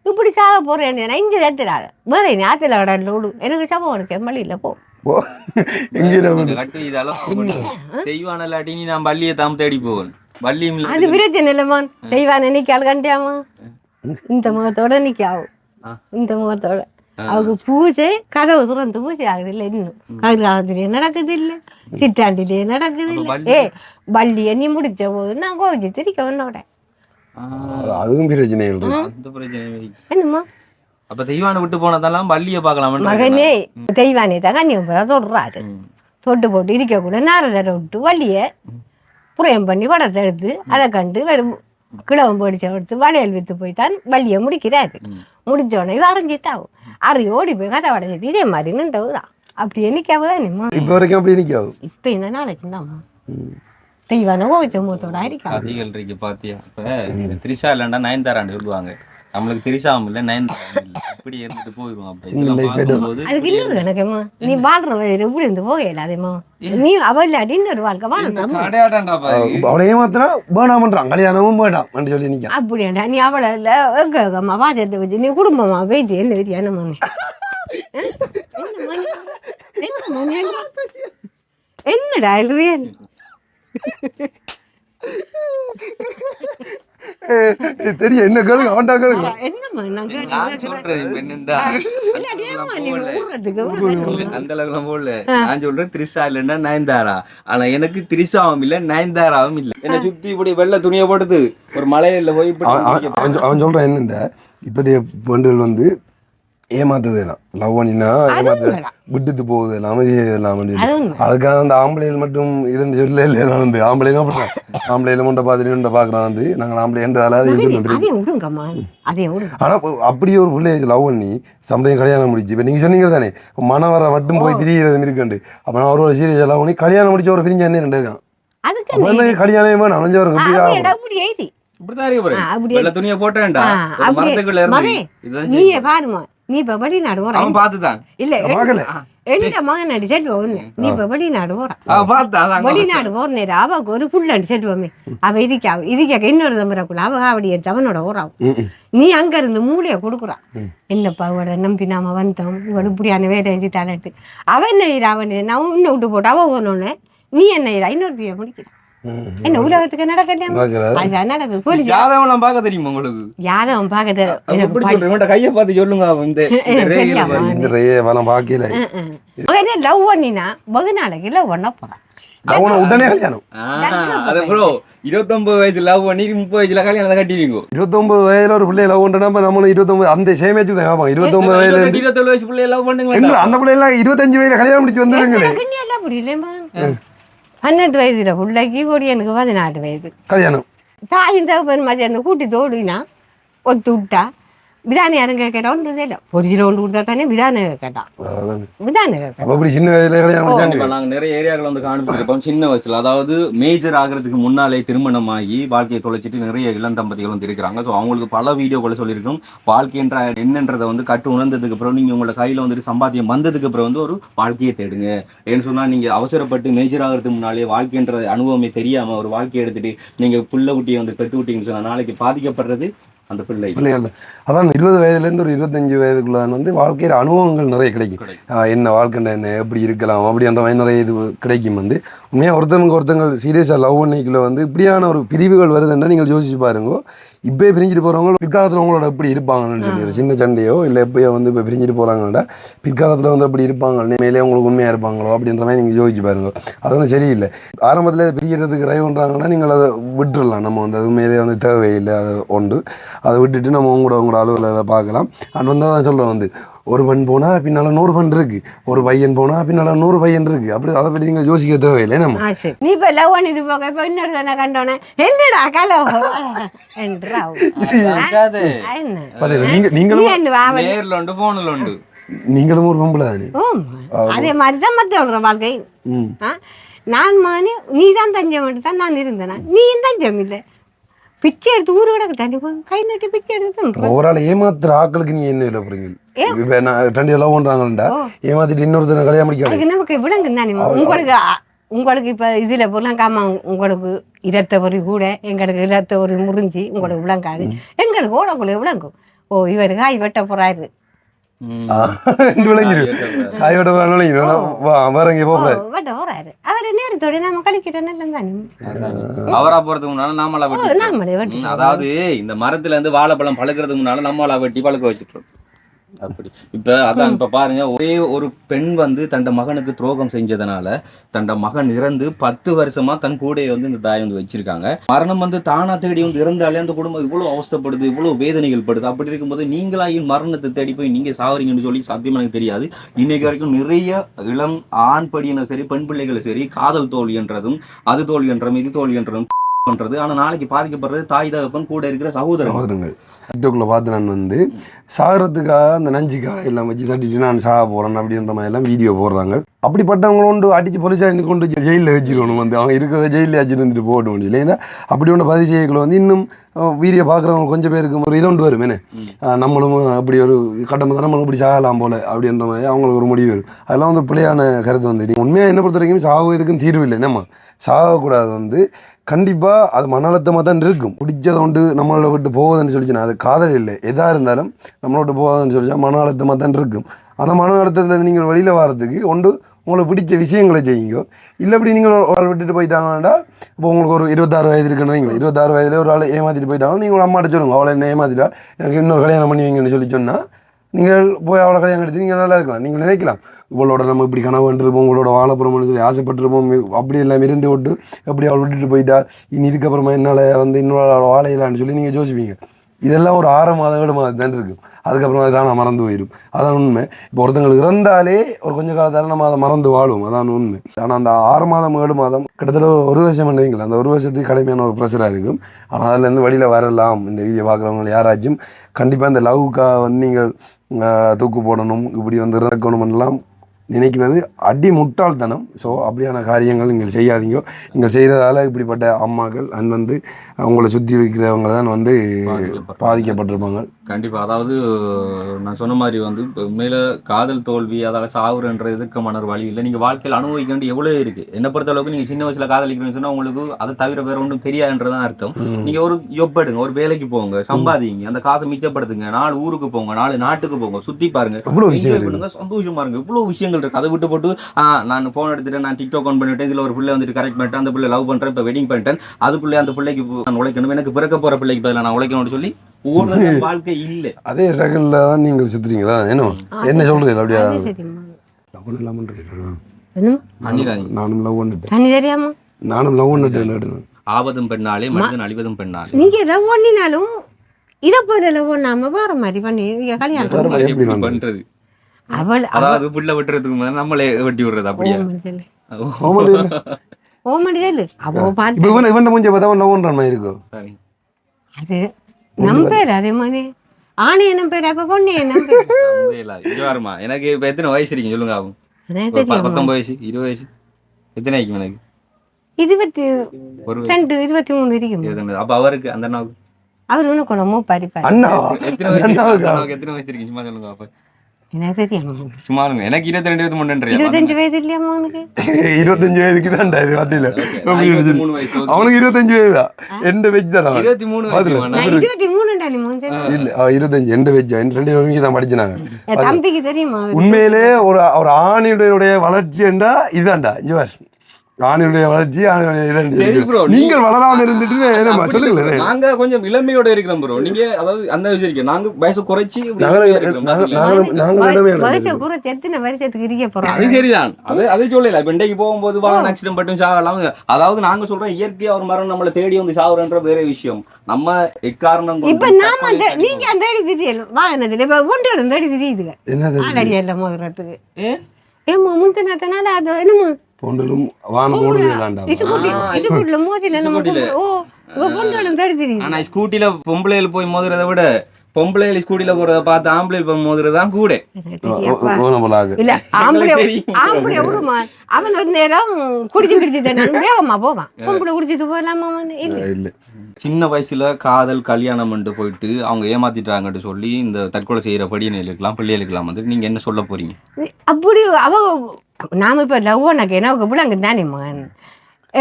இப்படி சாக போறேன் இங்க சேர்த்துடாத வேற ஆத்துல கடல்ல விடு, எனக்கு சம்பவம் உனக்கு எம்எல்ஏ போ நான் பள்ளியை தாம் தேடி போவேன். அது பிரச்சனை இல்லம்மா, தெய்வான நிக்கால் கண்டியாமா இந்த முகத்தோட நிக்காவும், இந்த முகத்தோட அவங்க பூஜை கதவு துறந்து பூஜை ஆகுது இல்லை, இன்னும் கதிராவதிலே நடக்குது இல்லை, சிட்டாண்டிலே நடக்குது இல்லை. பள்ளி எண்ணி முடிச்ச போது நான் கோவிச்சு திரிக்க உன்னோட அதுவும் பிரச்சனை என்னம்மா. அப்ப தெய்வானை விட்டு போனதெல்லாம் பள்ளியை பார்க்கலாம் மகனே, தெய்வானே தான் கண்ணியம் தொடுறாரு, தொட்டு போட்டு இருக்க கூட நாரதரை விட்டு வள்ளிய புரியம் பண்ணி படத்தை எடுத்து அதை கண்டு வெறும் கிழவன் போடிச்ச எடுத்து வளையல் வித்து போய் தான் வள்ளியை முடிக்கிறாரு. முடிஞ்சோடனே வரைஞ்சித்தாவும் அറി ஓடி போய் கதை வடைஞ்சிட்டு இதே மாதிரி நின்றவுதான். அப்படி நிற்காவுதான் இப்போ வரைக்கும் அப்படி நிற்காவு. இப்போ இந்த நாளைக்கு தான்மா தெய்வான கோவிச்ச முகத்தோட இருக்கு பாத்தியா? இப்ப திரிஷா இல்லைன்னா நயன்தாரான்னு சொல்லுவாங்க, நம்மளுக்கு திரிஷாவும் இல்லை நயன்தாரா இல்லை. அப்படி இருந்துட்டு போயிடுவோம். Single life பார்க்கும்போது அதுக்கு இன்னொரு கணக்கம்மா, நீ வாழ்ற வயதில் இப்படி இருந்து போகல அதேமா, நீ அவள் இல்லாட்டி இன்னொரு வாழ்க்கை வாழலாம். கிடையாடாண்டாப்பா அவளை ஏமாத்தினா வேணாம் பண்றான், கல்யாணமும் வேண்டாம் சொல்லி நிற்க. அப்படியாண்டா நீ அவளை எங்கம்மா வாஜத்தை வச்சு நீ குடும்பமா பேச்சு என்ன வித்தியா என்ன மண்ணு என்னடா இல்லையே தெரியும் என்ன கேளுங்க, அவன்டா கேளுங்க. என்னம்மா நான் நான் சொல்றேன் என்னண்டா அந்த அளவுக்குலாம் போடல. நான் சொல்றேன் திரிஷா இல்லைன்னா நயன்தாரா. ஆனா எனக்கு திரிஷாவும் இல்ல நயன்தாராவும் இல்ல. என்ன சுத்தி இப்படி வெள்ளை துணியை போடுது ஒரு மலையில போய் அவன் சொல்றான் என்னண்டா இப்போதைய பெண்கள் வந்து ஏமாத்துதெல்லாம் லவ் பண்ணினா ஏமாத்த விட்டுட்டு போகுதெல்லாம் அமைதியெல்லாம் அதுக்காக அந்த ஆம்பளைகள் மட்டும் இதுன்னு சொல்ல இல்லை. நான் வந்து ஆம்பளைலாம் பண்ணுறேன், ஆம்பளையில முண்டை பார்த்துட்டு முண்டை பார்க்குறான் வந்து நாங்கள் ஆம்பளை என்றதால அது ஆனால் அப்படியே ஒரு பிள்ளை லவ் பண்ணி சம்பளையும் கல்யாணம் முடிச்சு. இப்போ நீங்கள் சொன்னீங்க தானே மனம் வர மட்டும் போய் பிரிகிறது இருக்குண்டு. அப்போ நான் ஒரு சீரியஸ் லவ் பண்ணி கல்யாணம் முடிச்ச ஒரு பிரிஞ்ச என்ன ரெண்டு இருக்கான் கல்யாணம் வேணும் அணைஞ்சவரும் இப்படிதான் துணியை போட்டேன்டா மரத்துக்குள்ள இருந்து நீயே பாருமா. நீ இப்ப வெளிநாடு போற அவன் பார்த்துதான் இல்ல எந்த மகன் அடி செல்வம் நீ இப்ப வெளிநாடு போற வெளிநாடு போற நேரம் அவக்கு ஒரு புள்ள அடி செல்வமே அவ இதுக்காக இன்னொரு தம்பரக்குள்ள அவ அவடி எடுத்து அவனோட ஓராவும் நீ அங்க இருந்து மூளைய கொடுக்குறான். என்னப்பா அவட நம்பி நாம வந்தோம் இவள் இப்படியான வேலை செஞ்சுட்டான்ட்டு அவ என்ன அவன் நான் இன்னும் விட்டு போட்டு அவ போனோன்னு நீ என்ன இன்னொரு முடிக்கிறான். என்ன உலகத்துக்கு நடக்குது யாதவன் பார்க்க தெரியுமா உங்களுக்கு? யாதவன் பார்க்க தெரியும் கையை பார்த்து சொல்லுங்க. லவ் பண்ணினா வெகு நாளைக்கு லவ் பண்ண போறான் உடனே கல்யாணம். 29 வயசு லவ் பண்ணி 30 வயசுல கல்யாணம் கட்டிடுவீங்க. 29 வயதுல ஒரு பிள்ளைய லவ் பண்றா நம்மளும் 29 அந்த சேம் ஏஜ்ல 29 வயதுல 27 வயசு பிள்ளைய லவ் பண்ணுங்க. அந்த பிள்ளை எல்லாம் 25 வயதுல கல்யாணம் முடிச்சு வந்துருங்களே. 18 வயதுல பிள்ளைக்கு எனக்கு 14 வயது கல்யாணம். தாயின் தகப்பன் மாதிரி அந்த கூட்டி தோடுனா ஒத்து விட்டா பிரியாணி யாரும் கேட்கறா ஒன்று இல்லை ஒரு கிலோ ஒன்று கொடுத்தா தானே பிரியாணி கேட்டான் பிரியாணி கேட்கலாம். சின்ன வயதுல நாங்கள் நிறைய ஏரியாக்கள் வந்து காண்பிச்சிருப்போம். சின்ன வயசுல அதாவது மேஜர் ஆகிறதுக்கு முன்னாலே திருமணமாகி வாழ்க்கையை தொலைச்சிட்டு நிறைய இளம் தம்பதிகள் வந்து இருக்கிறாங்க. ஸோ அவங்களுக்கு பல வீடியோக்களை சொல்லியிருக்கோம். வாழ்க்கைன்ற என்னன்றதை வந்து கட்டு உணர்ந்ததுக்கு அப்புறம் நீங்கள் உங்களோட கையில் வந்துட்டு சம்பாத்தியம் வந்ததுக்கு அப்புறம் வந்து ஒரு வாழ்க்கையை தேடுங்க. ஏன்னு சொன்னால் நீங்கள் அவசரப்பட்டு மேஜர் ஆகிறதுக்கு முன்னாலே வாழ்க்கைன்ற அனுபவமே தெரியாமல் ஒரு வாழ்க்கையை எடுத்துட்டு நீங்கள் புள்ள குட்டியை வந்து பெற்று விட்டீங்கன்னு சொன்னால் நாளைக்கு பாதிக்கப்படுறது அந்த பிள்ளைகள். அதான் 20 வயதுலேருந்து ஒரு 25 வயதுக்குள்ள வந்து வாழ்க்கையில் அனுபவங்கள் நிறைய கிடைக்கும். என்ன வாழ்க்கைண்ட என்ன எப்படி இருக்கலாம் அப்படின்ற மாதிரி நிறைய இது கிடைக்கும். வந்து உண்மையாக ஒருத்தங்க சீரியஸாக லவ் பண்ணிக்குள்ள வந்து இப்படியான ஒரு பிரிவுகள் வருதுன்னா நீங்கள் யோசிச்சு பாருங்க. இப்போ பிரிஞ்சுட்டு போகிறவங்க பிற்காலத்தில் உங்களோட எப்படி இருப்பாங்கன்னு சொல்லி ஒரு சின்ன சண்டையோ இல்லை எப்போயோ வந்து இப்போ பிரிஞ்சுட்டு போகிறாங்கன்னா பிற்காலத்தில் வந்து அப்படி இருப்பாங்க மேலே உங்களுக்கு உண்மையாக இருப்பாங்களோ அப்படின்ற மாதிரி நீங்கள் யோசிச்சு பாருங்க. அது வந்து சரியில்லை. ஆரம்பத்தில் பிரிக்கிறதுக்கு ட்ரை பண்ணுறாங்கன்னா நீங்கள் அதை விட்டுடலாம். நம்ம வந்து அது மேலே வந்து தேவையில்லை. அதை உண்டு அதை விட்டுட்டு நம்ம உங்களோட அலுவலில் பார்க்கலாம். அண்ட் வந்து தான் சொல்கிறோம் வந்து ஒரு பெண் போனால் பின்னால் 100 பெண் இருக்கு, ஒரு பையன் போனால் பின்னால் 100 பையன் இருக்கு. அப்படி அதை பற்றி நீங்கள் யோசிக்க தேவையில்லை. நம்ம நீ இப்போ லவ் பண்ணிட்டு போக இப்போ இன்னொரு தானே கண்டோன்னே என்னடா கலவ நீங்களும் ஒரு பொம்பளை தானே. அதே மாதிரிதான் மத்திய வாழ்க்கை. நான் மானே நீ தான் தஞ்சம் மட்டும் தான் நான் இருந்தேனா நீ தஞ்சம் இல்லை. பிச்சை எடுத்து ஊரு விட தண்ணி கை நட்டி பிச்சை எடுத்து ஓவரால் ஏமாத்துற ஆக்களுக்கு நீ என்ன இல்லை போறீங்க. இப்போ நான் 2 லவ் பண்றாங்கடா ஏமாத்திட்டு இன்னொருத்தனை கல்யாணம் முடிக்க நமக்கு விளங்கு தானே உங்களுக்கு இப்போ இதில் பொருளாங்காம உங்களுக்கு இரத்தவரி கூட எங்களுக்கு இரத்தவரி முறிஞ்சி உங்களுக்கு விளங்காது. எங்களுக்கு ஓடக்குள்ள விளங்கும். ஓ இவர் காய் வெட்ட போறாரு அவரை நேரத்தோட நாம கழிக்கிறேன். அவரா போறதுக்கு முன்னால நாமளா வெட்டி அதாவது இந்த மரத்துல இருந்து வாழைப்பழம் பழுக்கிறதுக்கு முன்னால நம்மளா வெட்டி பழுக்க வச்சுட்டோம். அப்படி இப்ப அதான் இப்ப பாருங்க ஒரே ஒரு பெண் வந்து தன் மகனுக்கு துரோகம் செஞ்சதுனால தன் மகன் இறந்து 10 வருஷமா தன் கூடையை வந்து இந்த தாய் வந்து வச்சிருக்காங்க. மரணம் வந்து தானா தேடி வந்து இறந்தாலே அந்த குடும்பம் இவ்வளவு அவஸ்தைப்படுது, இவ்வளவு வேதனைகள் படுது. அப்படி இருக்கும்போது நீங்களாயும் மரணத்தை தேடி போய் நீங்க சாவறீங்கன்னு சொல்லி சத்தியமா எனக்கு தெரியாது. இன்னைக்கு வரைக்கும் நிறைய இளம் ஆண் படியின சரி பெண் பிள்ளைகளும் சரி காதல் தோல்வி என்றதும் அது தோல்வி என்றதும் இது தோல்வி என்றதும் பண்றது. ஆனா நாளைக்கு பாதிக்கப்படுறது தாய் தகப்பன் கூட இருக்கிற சகோதரர்கள். டிக்டாக்ல பார்த்து நான் வந்து சாகிறதுக்காக அந்த நஞ்சுக்காக எல்லாம் வச்சு தட்டிட்டு நான் சாக போகிறேன் அப்படின்ற மாதிரி எல்லாம் வீடியோ போடுறாங்க. அப்படிப்பட்டவங்களோண்டு அடித்து போலீஸாக கொண்டு ஜெயிலில் வச்சுக்கணும். வந்து அவங்க இருக்கிறத ஜெயிலில் வச்சுட்டு வந்துட்டு போகணும் இல்லைன்னா அப்படி ஒன்று பதிவு செய்யக்குள்ள வந்து இன்னும் வீடியோ பார்க்குறவங்க கொஞ்சம் பேருக்கு ஒரு இது ஒன்று வரும் என்ன நம்மளும் அப்படி ஒரு கட்டமாக நம்மளும் இப்படி சாகலாம் போல் அப்படின்ற மாதிரி அவங்களுக்கு ஒரு முடிவு வரும். அதெல்லாம் வந்து பிள்ளையான கருத்து வந்து நீங்கள் உண்மையாக என்ன பொறுத்த வரைக்கும் சாவு இதுக்கும் தீர்வு இல்லை என்னம்மா சாகக்கூடாது வந்து கண்டிப்பாக அது மன அழுத்தமாக தான் இருக்கும். பிடிச்சதை ஒன்று நம்மளோட விட்டு போகுதுன்னு சொல்லிச்சுன்னா அது காதல் இல்லை, எதாக இருந்தாலும் நம்மளோட போகுதுன்னு சொல்லிச்சா மன அழுத்தமாக தான் இருக்கும். அந்த மன அழுத்தத்தில் நீங்கள் வெளியில் வர்றதுக்கு ஒன்று உங்களுக்கு பிடிச்ச விஷயங்களை செய்யுங்க. இல்லை அப்படி நீங்கள் ஒரு ஆள் விட்டுட்டு போயிட்டாங்கன்னா இப்போ உங்களுக்கு ஒரு 26 வயது இருக்குன்னு வைங்க, 26 வயதில் ஒரு ஆள் ஏமாற்றிட்டு போயிட்டாங்கன்னா நீங்கள் ஒரு அம்மாட்ட சொல்லுங்கள் அவளை என்ன ஏமாற்றிட்டா எனக்கு இன்னொரு கல்யாணம் பண்ணி வைங்கன்னு சொல்லி சொன்னால் நீங்கள் போய் அவளை கல்யாணம் எடுத்து நீங்கள் நல்லா இருக்கலாம். நீங்கள் நினைக்கலாம் இவளோட நம்ம இப்படி கனவு வந்துருப்போம் உங்களோட வாழப்புறம்னு சொல்லி ஆசைப்பட்டிருப்போம், அப்படி எல்லாம் இருந்து விட்டு எப்படி அவள் விட்டுட்டு போயிட்டா இனி இதுக்கப்புறமா என்னால் வந்து இன்னொரு வாழையிலான்னு சொல்லி நீங்கள் யோசிப்பீங்க. இதெல்லாம் ஒரு 6 மாதம் 7 மாதம் தான் இருக்கும். அதுக்கப்புறம் அதுதான் நான் மறந்து போயிடும். அதான் உண்மை. இப்போ ஒருத்தங்களுக்கு இறந்தாலே ஒரு கொஞ்சம் காலத்தால் நம்ம அதை மறந்து வாழும், அதான் உண்மை. ஆனால் அந்த 6 மாதம் 7 மாதம் கிட்டத்தட்ட ஒரு வருஷம் பண்ணுவீங்களா, அந்த ஒரு வருஷத்துக்கு கடுமையான ஒரு ப்ரெஷராக இருக்கும். ஆனால் அதுலேருந்து வெளியில் வரலாம். இந்த வீடியோ பார்க்குறவங்க யாராச்சும் கண்டிப்பாக இந்த லவ்வுக்காக வந்து நீங்கள் தூக்கு போடணும் இப்படி வந்து இறக்கணுமெல்லாம் நினைக்கிறது அடி முட்டாள்தனம். ஸோ அப்படியான காரியங்கள் நீங்கள் செய்யாதீங்க. நீங்கள் செய்கிறதால இப்படிப்பட்ட அம்மாக்கள் வந்து அவங்கள சுற்றி இருக்கிறவங்க தான் வந்து பாதிக்கப்பட்டிருப்பாங்க. கண்டிப்பாக. அதாவது நான் சொன்ன மாதிரி வந்து இப்போ உண்மையில காதல் தோல்வி அதால் சாவுறன்ற எதிர்க்கமான வழி இல்லை. நீங்கள் வாழ்க்கையில் அனுபவிக்க வேண்டிய எவ்வளோ இருக்குது. என்னை பொறுத்த அளவுக்கு நீங்கள் சின்ன வயசில் காதலிக்கிறீங்கன்னு சொன்னால் உங்களுக்கு அதை தவிர வேறு ஒன்றும் தெரியாதுன்றதான் அர்த்தம். நீங்கள் ஒரு எடுங்க, ஒரு வேலைக்கு போங்க, சம்பாதிங்க, அந்த காசை மிச்சப்படுத்துங்க, 4 ஊருக்கு போங்க, 4 நாட்டுக்கு போங்க, சுற்றி பாருங்க, சந்தோஷமா இருங்க. இவ்வளோ விஷயங்கள் இருக்கு. அதை விட்டு போட்டு நான் ஃபோன் எடுத்துட்டு நான் டிக்டாக் ஆன் பண்ணிட்டேன், இதில் ஒரு பிள்ளை வந்துட்டு கரெக்ட் பண்ணிட்டேன், அந்த பிள்ளை லவ் பண்ணுறேன், இப்போ வெட்டிங் பண்ணிட்டேன், அதுக்குள்ளே அந்த பிள்ளைக்கு நான் உழைக்கணும், எனக்கு பிறக்க போகிற பிள்ளைக்கு பதிலாக நான் உழைக்கணும்னு சொல்லி வாழ்க்கை இல்லை. அதே ஸ்ட்ரகிளில் தான் நீங்கள் சுற்றுறீங்களா? என்ன சொல்கிறீங்க? அப்படியா நானும் லவ் பண்ணிட்டேன், நானும் லவ் பண்ணிட்டேன். ஆபத்தும் பெண்ணாலே மனிதன் அழிவதும் பெண்ணாலே. நீங்க லவ் பண்ணினாலும் இதை போல லவ் பண்ணாம வேற மாதிரி பண்ணி கல்யாணம் எப்படி பண்றது? அவள் அதாவது புள்ள வெட்டுறதுக்கு முதல்ல நம்மளே வெட்டி விடுறது. அப்படியா? அது நம்ம பேர் அதே மாதிரி ஆணை என்ன பேர் அப்ப பொண்ணு என்ன பேருமா? எனக்கு இப்ப எத்தனை வயசு இருக்கீங்க சொல்லுங்க? ஆகும் 19 வயசு 20 வயசு எத்தனை ஆயிக்கும் எனக்கு? 22 23 இருக்கும். அப்ப அவருக்கு அந்த அண்ணாவுக்கு அவர் ஒண்ணு குளமோ பறிப்பாரு. எத்தனை வயசு இருக்கு சும்மா சொல்லுங்க? அப்ப எனக்கு தெரியாம சும்மா எனக்கு 22 23 25 வயது இல்லையாமா உனக்கு? 25 வயதுக்கு தான் அவனுக்கு 25 வயது தான். எந்த வெஜ் தான் 23 இல்ல 25 எந்த வெஜ் 2 வயதுக்கு தான் படிச்சாங்க. தம்பிக்கு தெரியுமா? உண்மையிலே ஒரு ஆணியுடைய வளர்ச்சி என்றா இதுதான்டா. ஆணியுடைய வளர்ச்சி நீங்கள் வளராம இருந்துட்டு சொல்லுங்க. நாங்க கொஞ்சம் இளமையோட இருக்கிறோம் ப்ரோ. நீங்க அதாவது அந்த விஷயம் நாங்க வயசு குறைச்சி எத்தனை வருஷத்துக்கு இருக்க போறோம்? அது சரிதான். அதை சொல்லல. இப்ப இன்றைக்கு போகும்போது வாகன ஆக்சிடென்ட் பட்டும் சாகலாம். அதாவது நாங்க சொல்றோம் இயற்கையா ஒரு மரம் நம்மளை தேடி வந்து சாகுறன்ற வேற விஷயம். நம்ம எக்காரணம் இப்ப நாம நீங்க அந்த அடி திரியல வாகனத்துல இப்ப ஒன்று தேடி திரியுதுங்க ஆலடி எல்லாம் மோதுறதுக்கு. ஏமா முந்தனால அது என்னமோ பொண்டலும் வானம் ஓடுதுலாண்டா. ஸ்கூட்டில மோதில நம்ம ஓ பொண்டலும் தேடி திரியுது. ஆனா ஸ்கூட்டில பொம்பளையில போய் மோதுறதை விட பொம்பளையில ஸ்கூட்டில போறத பார்த்து ஆம்பளை போய் மோதுறதுதான் கூட. இல்ல ஆம்பளை விடுமா? அவன் ஒரு நேரம் குடிச்சு தானே வேகமா போவான். பொம்பளை குடிச்சிட்டு போகலாமா? இல்ல சின்ன வயசுல காதல் கல்யாணம் பண்ணிட்டு போயிட்டு அவங்க ஏமாத்திட்டாங்கன்னு சொல்லி இந்த தற்கொலை செய்யற படியினர்களுக்கெல்லாம் பிள்ளைகளுக்கெல்லாம் வந்து நீங்க என்ன சொல்ல போறீங்க? அப்படி அவ நாம இப்ப லவ் உனக்கு என்ன பிள்ளைங்க தானே மகன்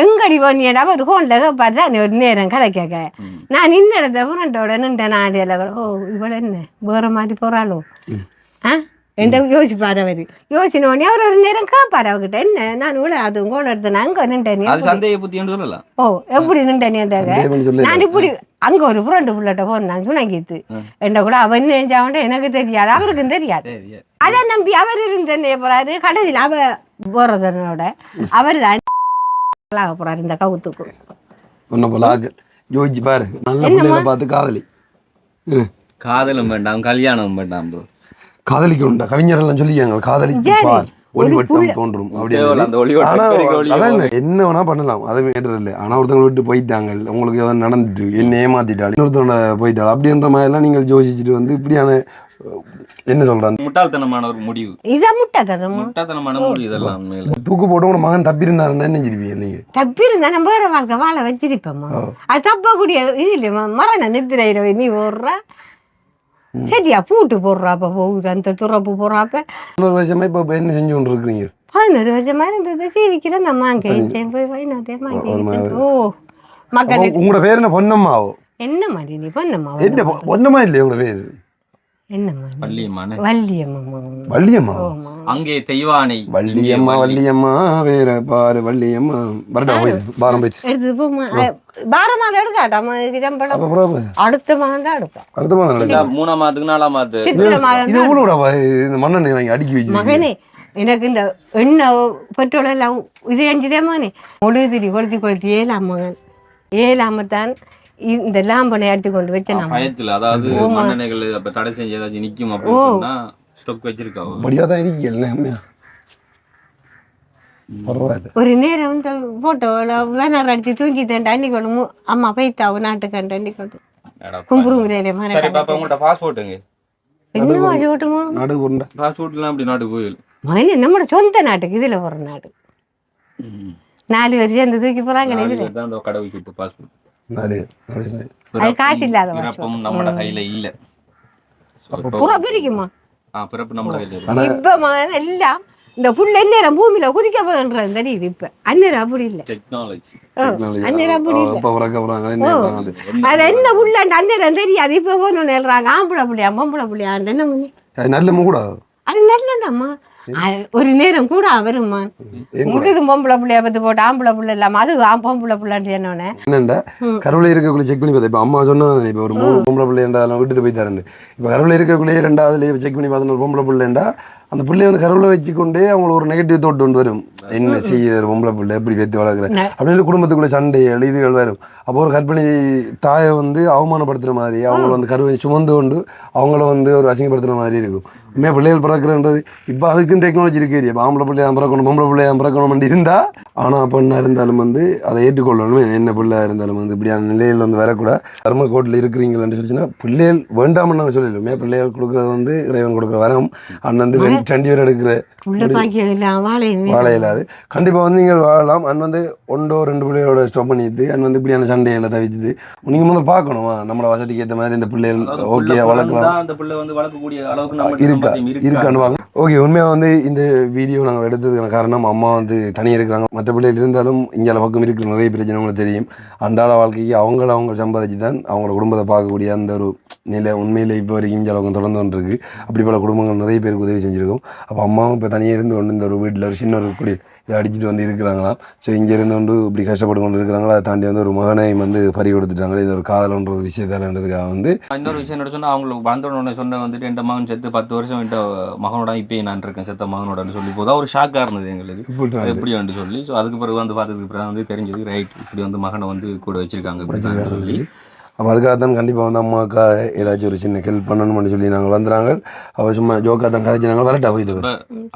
எங்கடி போனியடா ஒரு ஹோன்ல பார்த்தா ஒரு நேரம் கதை கேட்க நான் நின்ன இடத்த ஃப்ரெண்டோட நின்றேன். நாடியில ஓ இவள என்ன வேற மாதிரி போறாளோ என்கிட்ட யோசிப்பாரு. அவரு யோசினோடனே அவர் ஒரு நேரம் கேட்பாரு அவகிட்ட என்ன நான் இவ்வளோ அது கோல எடுத்தேன் அங்க நின்றேன். ஓ எப்படி நின்றேன் நான் இப்படி அங்க ஒரு ஃப்ரெண்டு பிள்ளைகிட்ட போனான் சுணங்கித்து என்ற கூட அவன் நெஞ்சாவன்ட்டு எனக்கு தெரியாது அவருக்கும் தெரியாது. அதை நம்பி அவர் இருந்தே போறாரு. கடைசியில் அவ போறதனோட அவர் தான் போறாரு இந்த கவுத்துக்கு. யோசிச்சு பாரு நல்ல பார்த்து காதலி காதலும் வேண்டாம் கல்யாணம் வேண்டாம் ப்ரோ. காதலிக்கணும்டா கவிஞரெல்லாம் சொல்லியாங்க காதலிச்சு பார் ஒளிவட்டம் தோன்றும் அப்படின்னு. ஆனா அதான் என்ன வேணா பண்ணலாம், அதை மேட்டர் இல்லை. ஆனா ஒருத்தவங்க விட்டு போயிட்டாங்க, உங்களுக்கு எதாவது நடந்துட்டு என்ன ஏமாத்திட்டாள், இன்னொருத்தவங்க போயிட்டாள் அப்படின்ற மாதிரி எல்லாம் நீங்கள் யோசிச்சுட்டு வந்து இப்படியான என்ன சொல்றாங்க முட்டாள்தனமான ஒரு முடிவு. இதான் முட்டாள்தனமான முடிவு இதெல்லாம். தூக்கு போட்டு உங்க மகன் தப்பிருந்தாருன்னா என்ன செஞ்சிருப்பீங்க நீங்க? தப்பிருந்தா நம்ம வேற வாழ்க்கை வாழ வச்சிருப்போம்மா. அது தப்பா கூடிய இது இல்லையம்மா. மரண நித்திரையில நீ போடுற சரியா பூட்டு போடுறா, அப்ப போகுது அந்த துறப்பு போடுறாப்ப. 11 வருஷமா இப்ப என்ன செஞ்சு கொண்டு இருக்கிறீங்க? 11 வருஷமா இருந்தது சீவிக்கிறேன். அந்த மாங்க ஓ மக்கள். உங்களோட பேர் என்ன? பொன்னம்மாவோ? என்ன மாதிரி நீ பொன்னம்மா? என்ன பொன்னம்மா இல்லையா உங்களோட பேரு? என்னம்மா? வள்ளியம்மா. அங்கே தெய்வானை வள்ளியம்மா. வள்ளியம்மா வேற பாரு வள்ளியம்மா. வரடா போய் பாரம் போச்சு. எடுத்து போமா. பாரம் மாதம் எடுக்காட்டாமா சம்பளம். அடுத்த மாதம் தான் எடுப்பேன். அடுத்த மாதம் எடுக்க 3ஆம் மாதத்துக்கு 4ஆம் மாதத்து இது உங்களோட இந்த மண்ணெண்ணெய் வாங்கி அடிக்கி வச்சு மகனே. எனக்கு இந்த எண்ணெய் பெட்ரோல் எல்லாம் இது அஞ்சுதேமானே ஒழுதிரி கொளுத்தி 7ஆம் மகன் 7ஆமத்தான் இந்த லாம்பனை அடிச்சு கொண்டு வச்சு பயத்துல. அதாவது மண்ணெண்ணெய்கள் அப்ப தடை செஞ்சு ஏதாச்சும் நிக்கும் அப்படின்னு சொன்னா ஸ்டாக் வச்சிருக்காங்க. படியாதான் இருக்கீங்க. ஒரு நேரம் வந்து போட்டோல வேணார் அடிச்சு தூக்கி தண்டை அன்னி கொண்டு அம்மா போய்த்தாவு நாட்டுக்கண்டு அன்னி கொண்டு கும்புருங்குறையில பாஸ்போர்ட்டுங்க பாஸ்போர்ட்லாம் அப்படி நாட்டுக்கு போயிடும். மகனே நம்மளோட சொந்த நாட்டுக்கு இதுல ஒரு நாடு 4 வருஷம் அந்த தூக்கி போறாங்க. இதுல கடை வச்சுட்டு பாஸ்போர்ட் அது காசு இல்லாத நம்மளோட கையில இல்ல. பிரிக்குமா பிறப்பு நம்மளோட கையில இப்ப மகன் எல்லாம் இந்த புள்ள அந்நேரம் பூமியில குதிக்க போகின்றது தெரியுது. இப்ப அந்நேரம் அப்படி இல்லை. டெக்னாலஜி அந்நேரம் அப்படி இல்லை. அது என்ன புள்ளாண்டு அந்நேரம் தெரியாது. இப்ப போகணும் எழுறாங்க ஆம்பளை புள்ளியா பொம்பளை புள்ளியாண்டு என்ன பண்ணி நல்ல கூட அது நல்லதாம்மா. ஒரு நேரம் கூட வருமா முழுது பொம்பளை புள்ளைய பத்தி போட்டு ஆம்பளை புள்ள இல்லாம அது பொம்பளை புள்ளான்னு என்னோட என்னண்டா கருவில இருக்கக்குள்ள செக் பண்ணி பார்த்தேன். இப்ப அம்மா சொன்னா இப்ப ஒரு 3 பொம்பளை பிள்ளைண்டா விட்டுட்டு போய் தரேன். இப்ப கருவில இருக்கக்குள்ளேயே 2வதுல செக் பண்ணி பார்த்தேன் ஒரு பொம்பளை பிள்ளைண்டா அந்த பிள்ளைய வந்து கருவில வச்சுக்கொண்டே அவங்களுக்கு ஒரு நெகட்டிவ் தோட்டு கொண்டு வரும். என்ன செய்ய பொம்பளை பிள்ளை எப்படி பேத்து வளர்க்குறேன் அப்படின்னு குடும்பத்துக்குள்ள சண்டைகள் இதுகள் வரும். அப்போ ஒரு கர்ப்பிணி தாயை வந்து அவமானப்படுத்துற மாதிரி அவங்கள வந்து கருவை சுமந்து கொண்டு அவங்கள வந்து ஒரு அசிங்கப்படுத்துற மாதிரி இருக்கும். உண்மையாக பிள்ளைகள் பிறக்கிறன்றது இப்போ அதுக்குன்னு டெக்னாலஜி இருக்கு. இப்போ ஆம்பளை பிள்ளையா பிறக்கணும் பொம்பளை பிள்ளையா பிறக்கணும் இருந்தால் ஆனால் பெண்ணாக இருந்தாலும் வந்து அதை ஏற்றுக்கொள்ளணும். என்ன பிள்ளையாக இருந்தாலும் வந்து இப்படியான நிலையில் வந்து வரக்கூடாது. கர்ம கோட்டில் இருக்கிறீங்களான்னு சொல்லிச்சுன்னா பிள்ளைகள் வேண்டாம்னு நாங்கள் சொல்லலை. பிள்ளைகள் கொடுக்குறது வந்து இறைவன் கொடுக்குற வரம். அண்ணன் வந்து 2 பேர் எடுக்கிற வாழை இல்லாது கண்டிப்பாக வந்து நீங்கள் வாழலாம். அன் வந்து 1-2 பிள்ளைகளோட ஸ்டாப் பண்ணிட்டு அன் வந்து இப்படியான சண்டைகளை தவிச்சுட்டு நீங்கள் முதல்ல பார்க்கணும் நம்மளோட வசதிக்கு ஏற்ற மாதிரி இந்த பிள்ளைகள் ஓகே வளர்க்கலாம் இருக்கான்னு வாங்க. ஓகே உண்மையாக வந்து இந்த வீடியோ நாங்கள் எடுத்ததுக்கான காரணம் அம்மா வந்து தனியாக இருக்கிறாங்க. மற்ற பிள்ளைகள் இருந்தாலும் இங்கே பக்கம் இருக்கிற நிறைய பிரச்சனை உங்களுக்கு தெரியும். அன்றாட வாழ்க்கைக்கு அவங்க சம்பாதிச்சு தான் அவங்களோட குடும்பத்தை பார்க்கக்கூடிய அந்த ஒரு நிலை உண்மையிலே இப்போ வரைக்கும் இங்கே அளவுக்கு தொடர்ந்து கொண்டு இருக்குது. அப்படி பல குடும்பங்கள் நிறைய பேருக்கு உதவி செஞ்சுருக்கோம். அப்போ அம்மாவும் இப்போ தனியாக இருந்து கொண்டு இந்த ஒரு வீட்டில் ஒரு சின்ன ஒரு குடி இதை அடிச்சுட்டு வந்து இருக்கிறாங்களாம். ஸோ இங்கே இருந்து கொண்டு இப்படி கஷ்டப்பட்டு கொண்டு இருக்கிறாங்களா. அதை தாண்டி வந்து ஒரு மகனையும் வந்து பறி கொடுத்துட்டாங்களே. இது ஒரு காதலன்ற ஒரு விஷயத்தாலன்றதுக்காக வந்து இன்னொரு விஷயம் என்ன சொன்னால் அவங்களுக்கு வந்தோடனே சொன்ன வந்துட்டு என் மகன் செத்து 10 வருஷம் என் மகனோட இப்போயே நான் இருக்கேன் செத்த மகனோடன்னு சொல்லி போதா ஒரு ஷாக்காக இருந்தது எங்களுக்கு எப்படி வந்து சொல்லி. ஸோ அதுக்கு பிறகு வந்து பார்த்ததுக்கு பிறகு வந்து தெரிஞ்சது ரைட் இப்படி வந்து மகனை வந்து கூட வச்சிருக்காங்க சொல்லி. அப்போ அதுக்காக தான் கண்டிப்பாக வந்து அம்மாக்கா ஏதாச்சும் ஒரு சின்ன ஹெல்ப் பண்ணணும்னு சொல்லி நாங்கள் வந்துடுறாங்க. அவள் சும்மா ஜோக்கா தான் கதைச்சு நாங்கள் வரட்டா போய்.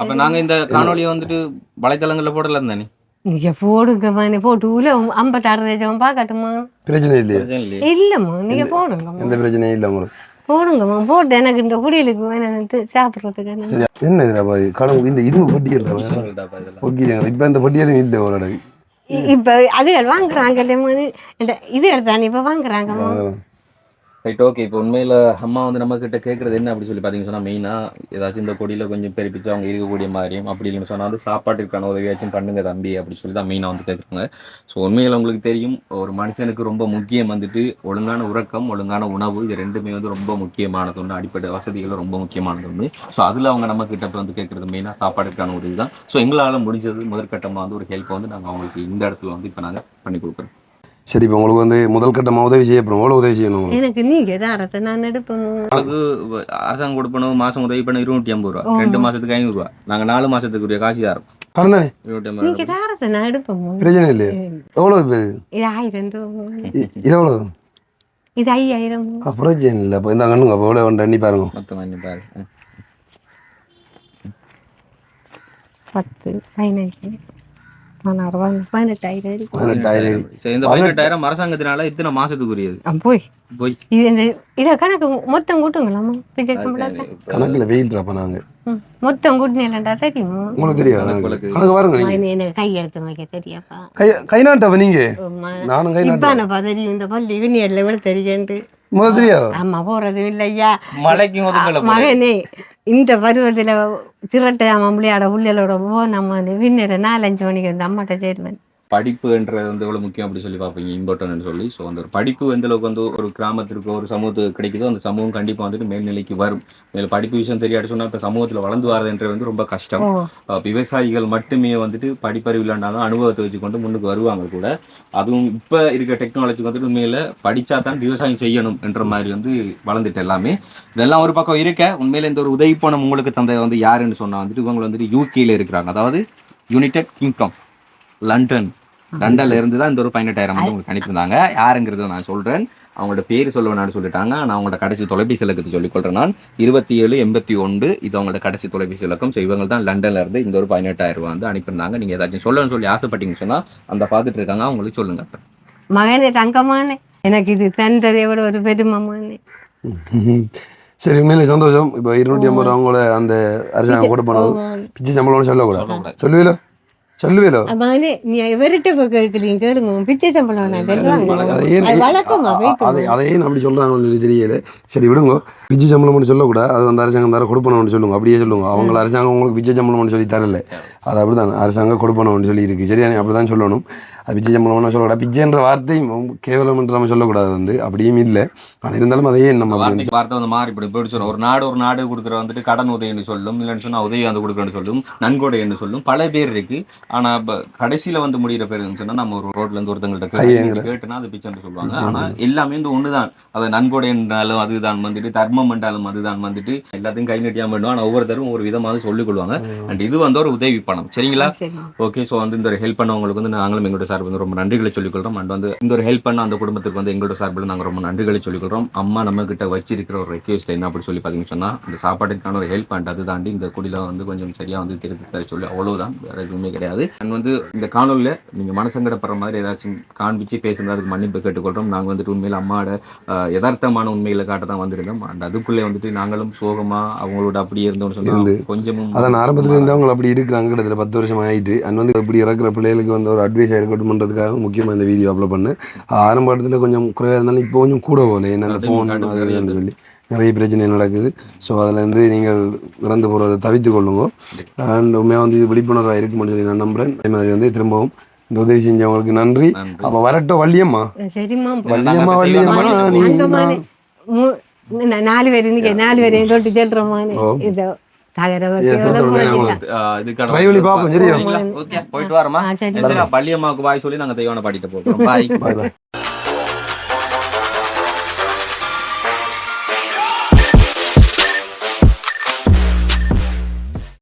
அப்போ நாங்கள் இந்த காணொலியை வந்துட்டு வலைத்தளங்களில் போடல இருந்தானே நீங்க போடுங்க போட்டு 56 லட்சம் பார்க்கட்டுமா? பிரச்சனை இல்லையா? இல்லைம்மா நீங்க போடுங்க. எந்த பிரச்சனையும் இல்லை உங்களுக்கு போடுங்கம்மா. போட்டு எனக்கு இந்த குடியலுக்கு எனக்கு சாப்பிட்றதுக்கு என்ன இது கடவுள் இந்த இரும்பு பட்டியல் ஓகே. இப்போ இந்த பட்டியலும் இல்லை ஒரு இடக்கு. இப்போ அதுகள் வாங்குறாங்க இதுகள் தானே இப்போ வாங்குறாங்கம்மா. Right okay. இப்போ உண்மையில் அம்மா வந்து நம்மக்கிட்ட கேட்குறது என்ன அப்படி சொல்லி பார்த்தீங்கன்னு சொன்னால் மெயினாக ஏதாச்சும் இந்த கொடியில் கொஞ்சம் பெருப்பிச்சு அவங்க இருக்கக்கூடிய மாதிரியும் அப்படி இல்லைன்னு சொன்னால் வந்து சாப்பாட்டுக்கான உதவியாச்சும் பண்ணுங்க தம்பி அப்படி சொல்லி தான் மெயினாக வந்து கேட்குறாங்க. ஸோ உண்மையில் உங்களுக்கு தெரியும் ஒரு மனுஷனுக்கு ரொம்ப முக்கியம் வந்துட்டு ஒழுங்கான உறக்கம் ஒழுங்கான உணவு இது ரெண்டுமே வந்து ரொம்ப முக்கியமானது ஒன்று. அடிப்படை வசதிகளும் ரொம்ப முக்கியமானது ஒன்று. ஸோ அதில் அவங்க நம்மக்கிட்ட வந்து கேட்குறது மெயினாக சாப்பாட்டுக்கான உதவி தான். ஸோ எங்களால் முடிஞ்சது முதற்கட்டமாக வந்து ஒரு ஹெல்ப்பை வந்து நாங்கள் அவங்களுக்கு இந்த இடத்துல வந்து இப்போ நாங்கள் பண்ணி கொடுக்குறோம். சரி இப்போ உங்களுக்கு வந்து முதல் கட்டமாக உதவி செய்யப்படும். எவ்வளோ உதவி செய்யணும் எனக்கு? நீங்கள் தாரத்தை நான் எடுப்பேன். அதுக்கு அரசாங்கம் கொடுப்பணும் மாதம் உதவி பண்ண 250 ரூபா 2 மாதத்துக்கு 500 ரூபா. நாங்கள் 4 மாதத்துக்குரிய காசு தரோம். பரந்தானே 250 நீங்கள் தாரத்தை நான் எடுப்பேன். பிரச்சனை இல்லையா? எவ்வளோ இப்போ இது 1000 ரூபா. இது எவ்வளோ? இது 5000. பிரச்சனை இல்லை. அப்போ இந்த கண்ணுங்க அப்போ எவ்வளோ எண்ணி பாருங்க. மொத்தம் எண்ணி பாருங்க. 10, 15, 16, 18,000 இருக்கும். 18,000. சரி, இந்த 18,000 அரசாங்கத்தினால இத்தனை மாசத்துக்குரியது போய் போய் இதை கணக்கு மொத்தம் கூட்டுங்களாமா பிச்சை சம்பளத்தை கணக்கில் வெயில் அப்போ நாங்கள் மொத்தம் கூட்டினேன்டா தெரியுமா? உங்களுக்கு தெரியாது கணக்கு பாருங்க நீங்கள் எனக்கு கையெழுத்து வைக்க தெரியாப்பா. கை நாட்டவ நீங்கள் நானும் கை நாட்டேன் இப்பானப்பா தெரியும் இந்த பள்ளி யூனியர்ல விட தெரியுது. முதல் தெரியாது ஆமா போறது இல்லையா மழைக்கும் ஒதுங்கல மகனே இந்த பருவத்துல திரட்டையாம விளையாட உள்ளலோட நம்ம விண்ணட 4-5 மணிக்கு வந்து அம்மாட்ட சேர்மன் படிப்புன்றது வந்து எவ்வளவு முக்கியம் அப்படி சொல்லி பார்ப்பீங்க இம்பார்ட்டன்ட்னு சொல்லி. ஸோ அந்த ஒரு படிப்பு எந்த அளவுக்கு வந்து ஒரு கிராமத்திற்கு ஒரு சமூகத்துக்கு கிடைக்குதோ அந்த சமூகம் கண்டிப்பா வந்துட்டு மேல்நிலைக்கு வரும். மேல படிப்பு விஷயம் தெரியாது சொன்னா இப்போ சமூகத்துல வளர்ந்து வரதுன்றது வந்து ரொம்ப கஷ்டம். விவசாயிகள் மட்டுமே வந்துட்டு படிப்பறிவு இல்லைனாலும் அனுபவத்தை வச்சுக்கொண்டு முன்னுக்கு வருவாங்க கூட. அதுவும் இப்ப இருக்க டெக்னாலஜிக்கு வந்துட்டு உண்மையில படிச்சா தான் விவசாயம் செய்யணும் என்ற மாதிரி வந்து வளர்ந்துட்டு எல்லாமே. இதெல்லாம் ஒரு பக்கம் இருக்க உண்மையில இந்த ஒரு உதவி பணம் உங்களுக்கு தந்தை வந்து யாருன்னு சொன்னா வந்துட்டு இவங்க வந்துட்டு யூகேல இருக்கிறாங்க. அதாவது யுனைடெட் கிங்டம் லண்டன்ல இருந்து தான் இந்த ஒரு 18,000 வந்து உங்களுக்கு அனுப்பியிருந்தாங்க. யாருங்கிறத நான் சொல்றேன். அவங்களோட பேர் சொல்லுவேன்னு சொல்லிட்டாங்க. நான் அவங்களோட கடைசி தொலைபேசி இலக்கத்தை சொல்லிக்கொள்றேன். நான் 2781 இது அவங்களோட கடைசி தொலைபேசி இலக்கம். ஸோ இவங்க தான் லண்டன்ல இருந்து இந்த ஒரு 18,000 வந்து அனுப்பியிருந்தாங்க. நீங்க ஏதாச்சும் சொல்லணும்னு சொல்லி ஆசைப்பட்டீங்கன்னு சொன்னா அந்த பார்த்துட்டு இருக்காங்க அவங்களுக்கு சொல்லுங்க. மகனே தங்கமானே எனக்கு இது தந்ததை விட ஒரு பெருமமானே. சரி உண்மையிலே சந்தோஷம். இப்போ 250 அவங்களோட அந்த அரசாங்கம் கூட போனது பிச்சை சம்பளம்னு சொல்லக்கூடாது சொல்லுவீங்களோ சொல்லுவேலோ மகனே நீ இவர்கிட்ட போய் கேட்கலீங்க கேளுங்க பிச்சை சம்பளம் வழக்கமா அதையும் அப்படி சொல்றாங்கன்னு தெரியல. சரி விடுங்க பிச்சை சம்பளம்னு சொல்லக்கூடாது. அது வந்து அரசாங்கம் தர கொடுப்பணும்னு சொல்லுங்க. அப்படியே சொல்லுங்க. அவங்கள அரசாங்கம் உங்களுக்கு பிச்சை சம்பளம்னு சொல்லி தரல. அது அப்படிதான் அரசாங்கம் கொடுப்பணும்னு சொல்லி இருக்கு. சரியா அப்படிதான் சொல்லணும். அது பிச்சை சம்பளம்னு சொல்லக்கூடாது. பிச்சைன்ற வார்த்தை கேவலம் என்று நம்ம சொல்லக்கூடாது வந்து அப்படியும் இல்லை. ஆனால் இருந்தாலும் அதையே நம்ம வார்த்தை வந்து மாறி இப்படி சொல்லும். ஒரு நாடு கொடுக்குற வந்துட்டு கடன் உதவின்னு சொல்லும். இல்லைன்னு சொன்னா உதவி வந்து கொடுக்குறேன்னு சொல்லும். நன்கொடை என்று சொல்லும். பல பேர் இருக்கு. ஆனா கடைசியில வந்து முடிகிற பேர் சொன்னா நம்ம ஒரு ரோட்ல இருந்து ஒருத்தங்கள்ட்ட கேட்டுனா அது பிச்சைன்னு சொல்லுவாங்க. ஆனா எல்லாமே இந்த ஒண்ணுதான். அது நன்கொடை என்றாலும் அதுதான் வந்துட்டு தர்மம் என்றாலும் அதுதான் வந்துட்டு எல்லாத்தையும் கை நட்டியா பண்ணுவோம். ஆனா ஒவ்வொருத்தரும் ஒரு விதமாக சொல்லிக் கொள்வாங்க. அண்ட் இது வந்து ஒரு உதவி பணம். சரிங்களா? ஓகே. ஸோ வந்து இந்த ஒரு ஹெல்ப் பண்ணவங்களுக்கு வந்து நாங்களும் எங்களோட சார்பு வந்து ரொம்ப நன்றிகளை சொல்லிக்கொள்றோம். அண்ட் வந்து இந்த ஒரு ஹெல்ப் பண்ண அந்த குடும்பத்துக்கு வந்து எங்களோட சார்பில் நாங்கள் ரொம்ப நன்றிகளை சொல்லிக்கொள்றோம். அம்மா நம்ம கிட்ட வச்சிருக்கிற ஒரு ரெக்வெஸ்ட் என்ன அப்படி சொல்லி பார்த்தீங்கன்னு சொன்னா இந்த சாப்பாட்டுக்கான ஒரு ஹெல்ப் அண்ட் அது தாண்டி இந்த குடியில வந்து கொஞ்சம் சரியா வந்து திருத்தி தர சொல்லி அவ்வளவுதான். வேற எதுவுமே கிடையாது. அண்ட் வந்து இந்த காணொலியில நீங்க மனசங்கடப்படுற மாதிரி ஏதாச்சும் காண்பிச்சு பேசுறது அதுக்கு மன்னிப்பு கேட்டுக்கொள்றோம். நாங்கள் வந்துட்டு உண்மையில அம்மாவோட யதார்த்தமான உண்மையில காட்ட தான் வந்திருந்தோம். அண்ட் அதுக்குள்ளே வந்துட்டு நாங்களும் சோகமா அவங்களோட அப்படியே இருந்தோம்னு சொன்னாங்க. கொஞ்சமும் அதான் ஆரம்பத்துல இருந்தவங்க அப்படி இருக்கிறாங்க. கிட்டத்தட்ட 10 வருஷம் ஆயிட்டு. அண்ட் வந்து இப்படி இறக்குற பிள்ளைகளுக்கு வந்து ஒரு அட்வைஸ் இருக்கட்டும்ன்றதுக்காக முக்கியமாக இந்த வீடியோ அப்லோட் பண்ணேன். ஆரம்ப இடத்துல கொஞ்சம் குறைவாக இருந்தாலும் இப்போ கொஞ்சம் கூட போகல. என்ன ஃபோன் அதுன்னு சொல்லி நிறைய பிரச்சனை நடக்குது. ஸோ அதிலேருந்து நீங்கள் இறந்து போகிறத தவிர்த்து கொள்ளுங்க. அண்ட் உண்மையாக வந்து இது விழிப்புணர்வாக இருக்கும்னு சொல்லி நான் நம்புகிறேன். அதே மாதிரி வந்து திரும்பவும் இந்த உதவி செஞ்சவங்களுக்கு நன்றி. அப்போ வரட்டும் வள்ளியம்மா. சரிம்மா வள்ளியம்மா வள்ளியம்மா நீ 4 பேர் இன்னைக்கு 4 பேரையும் தொட்டு செல்றோமா இதோ போயிட்டு வரமா பள்ளியம்மாவுக்கு வாய் சொல்லி நாங்க தெய்வான பாடிட்டு போகிறோம். பாய்.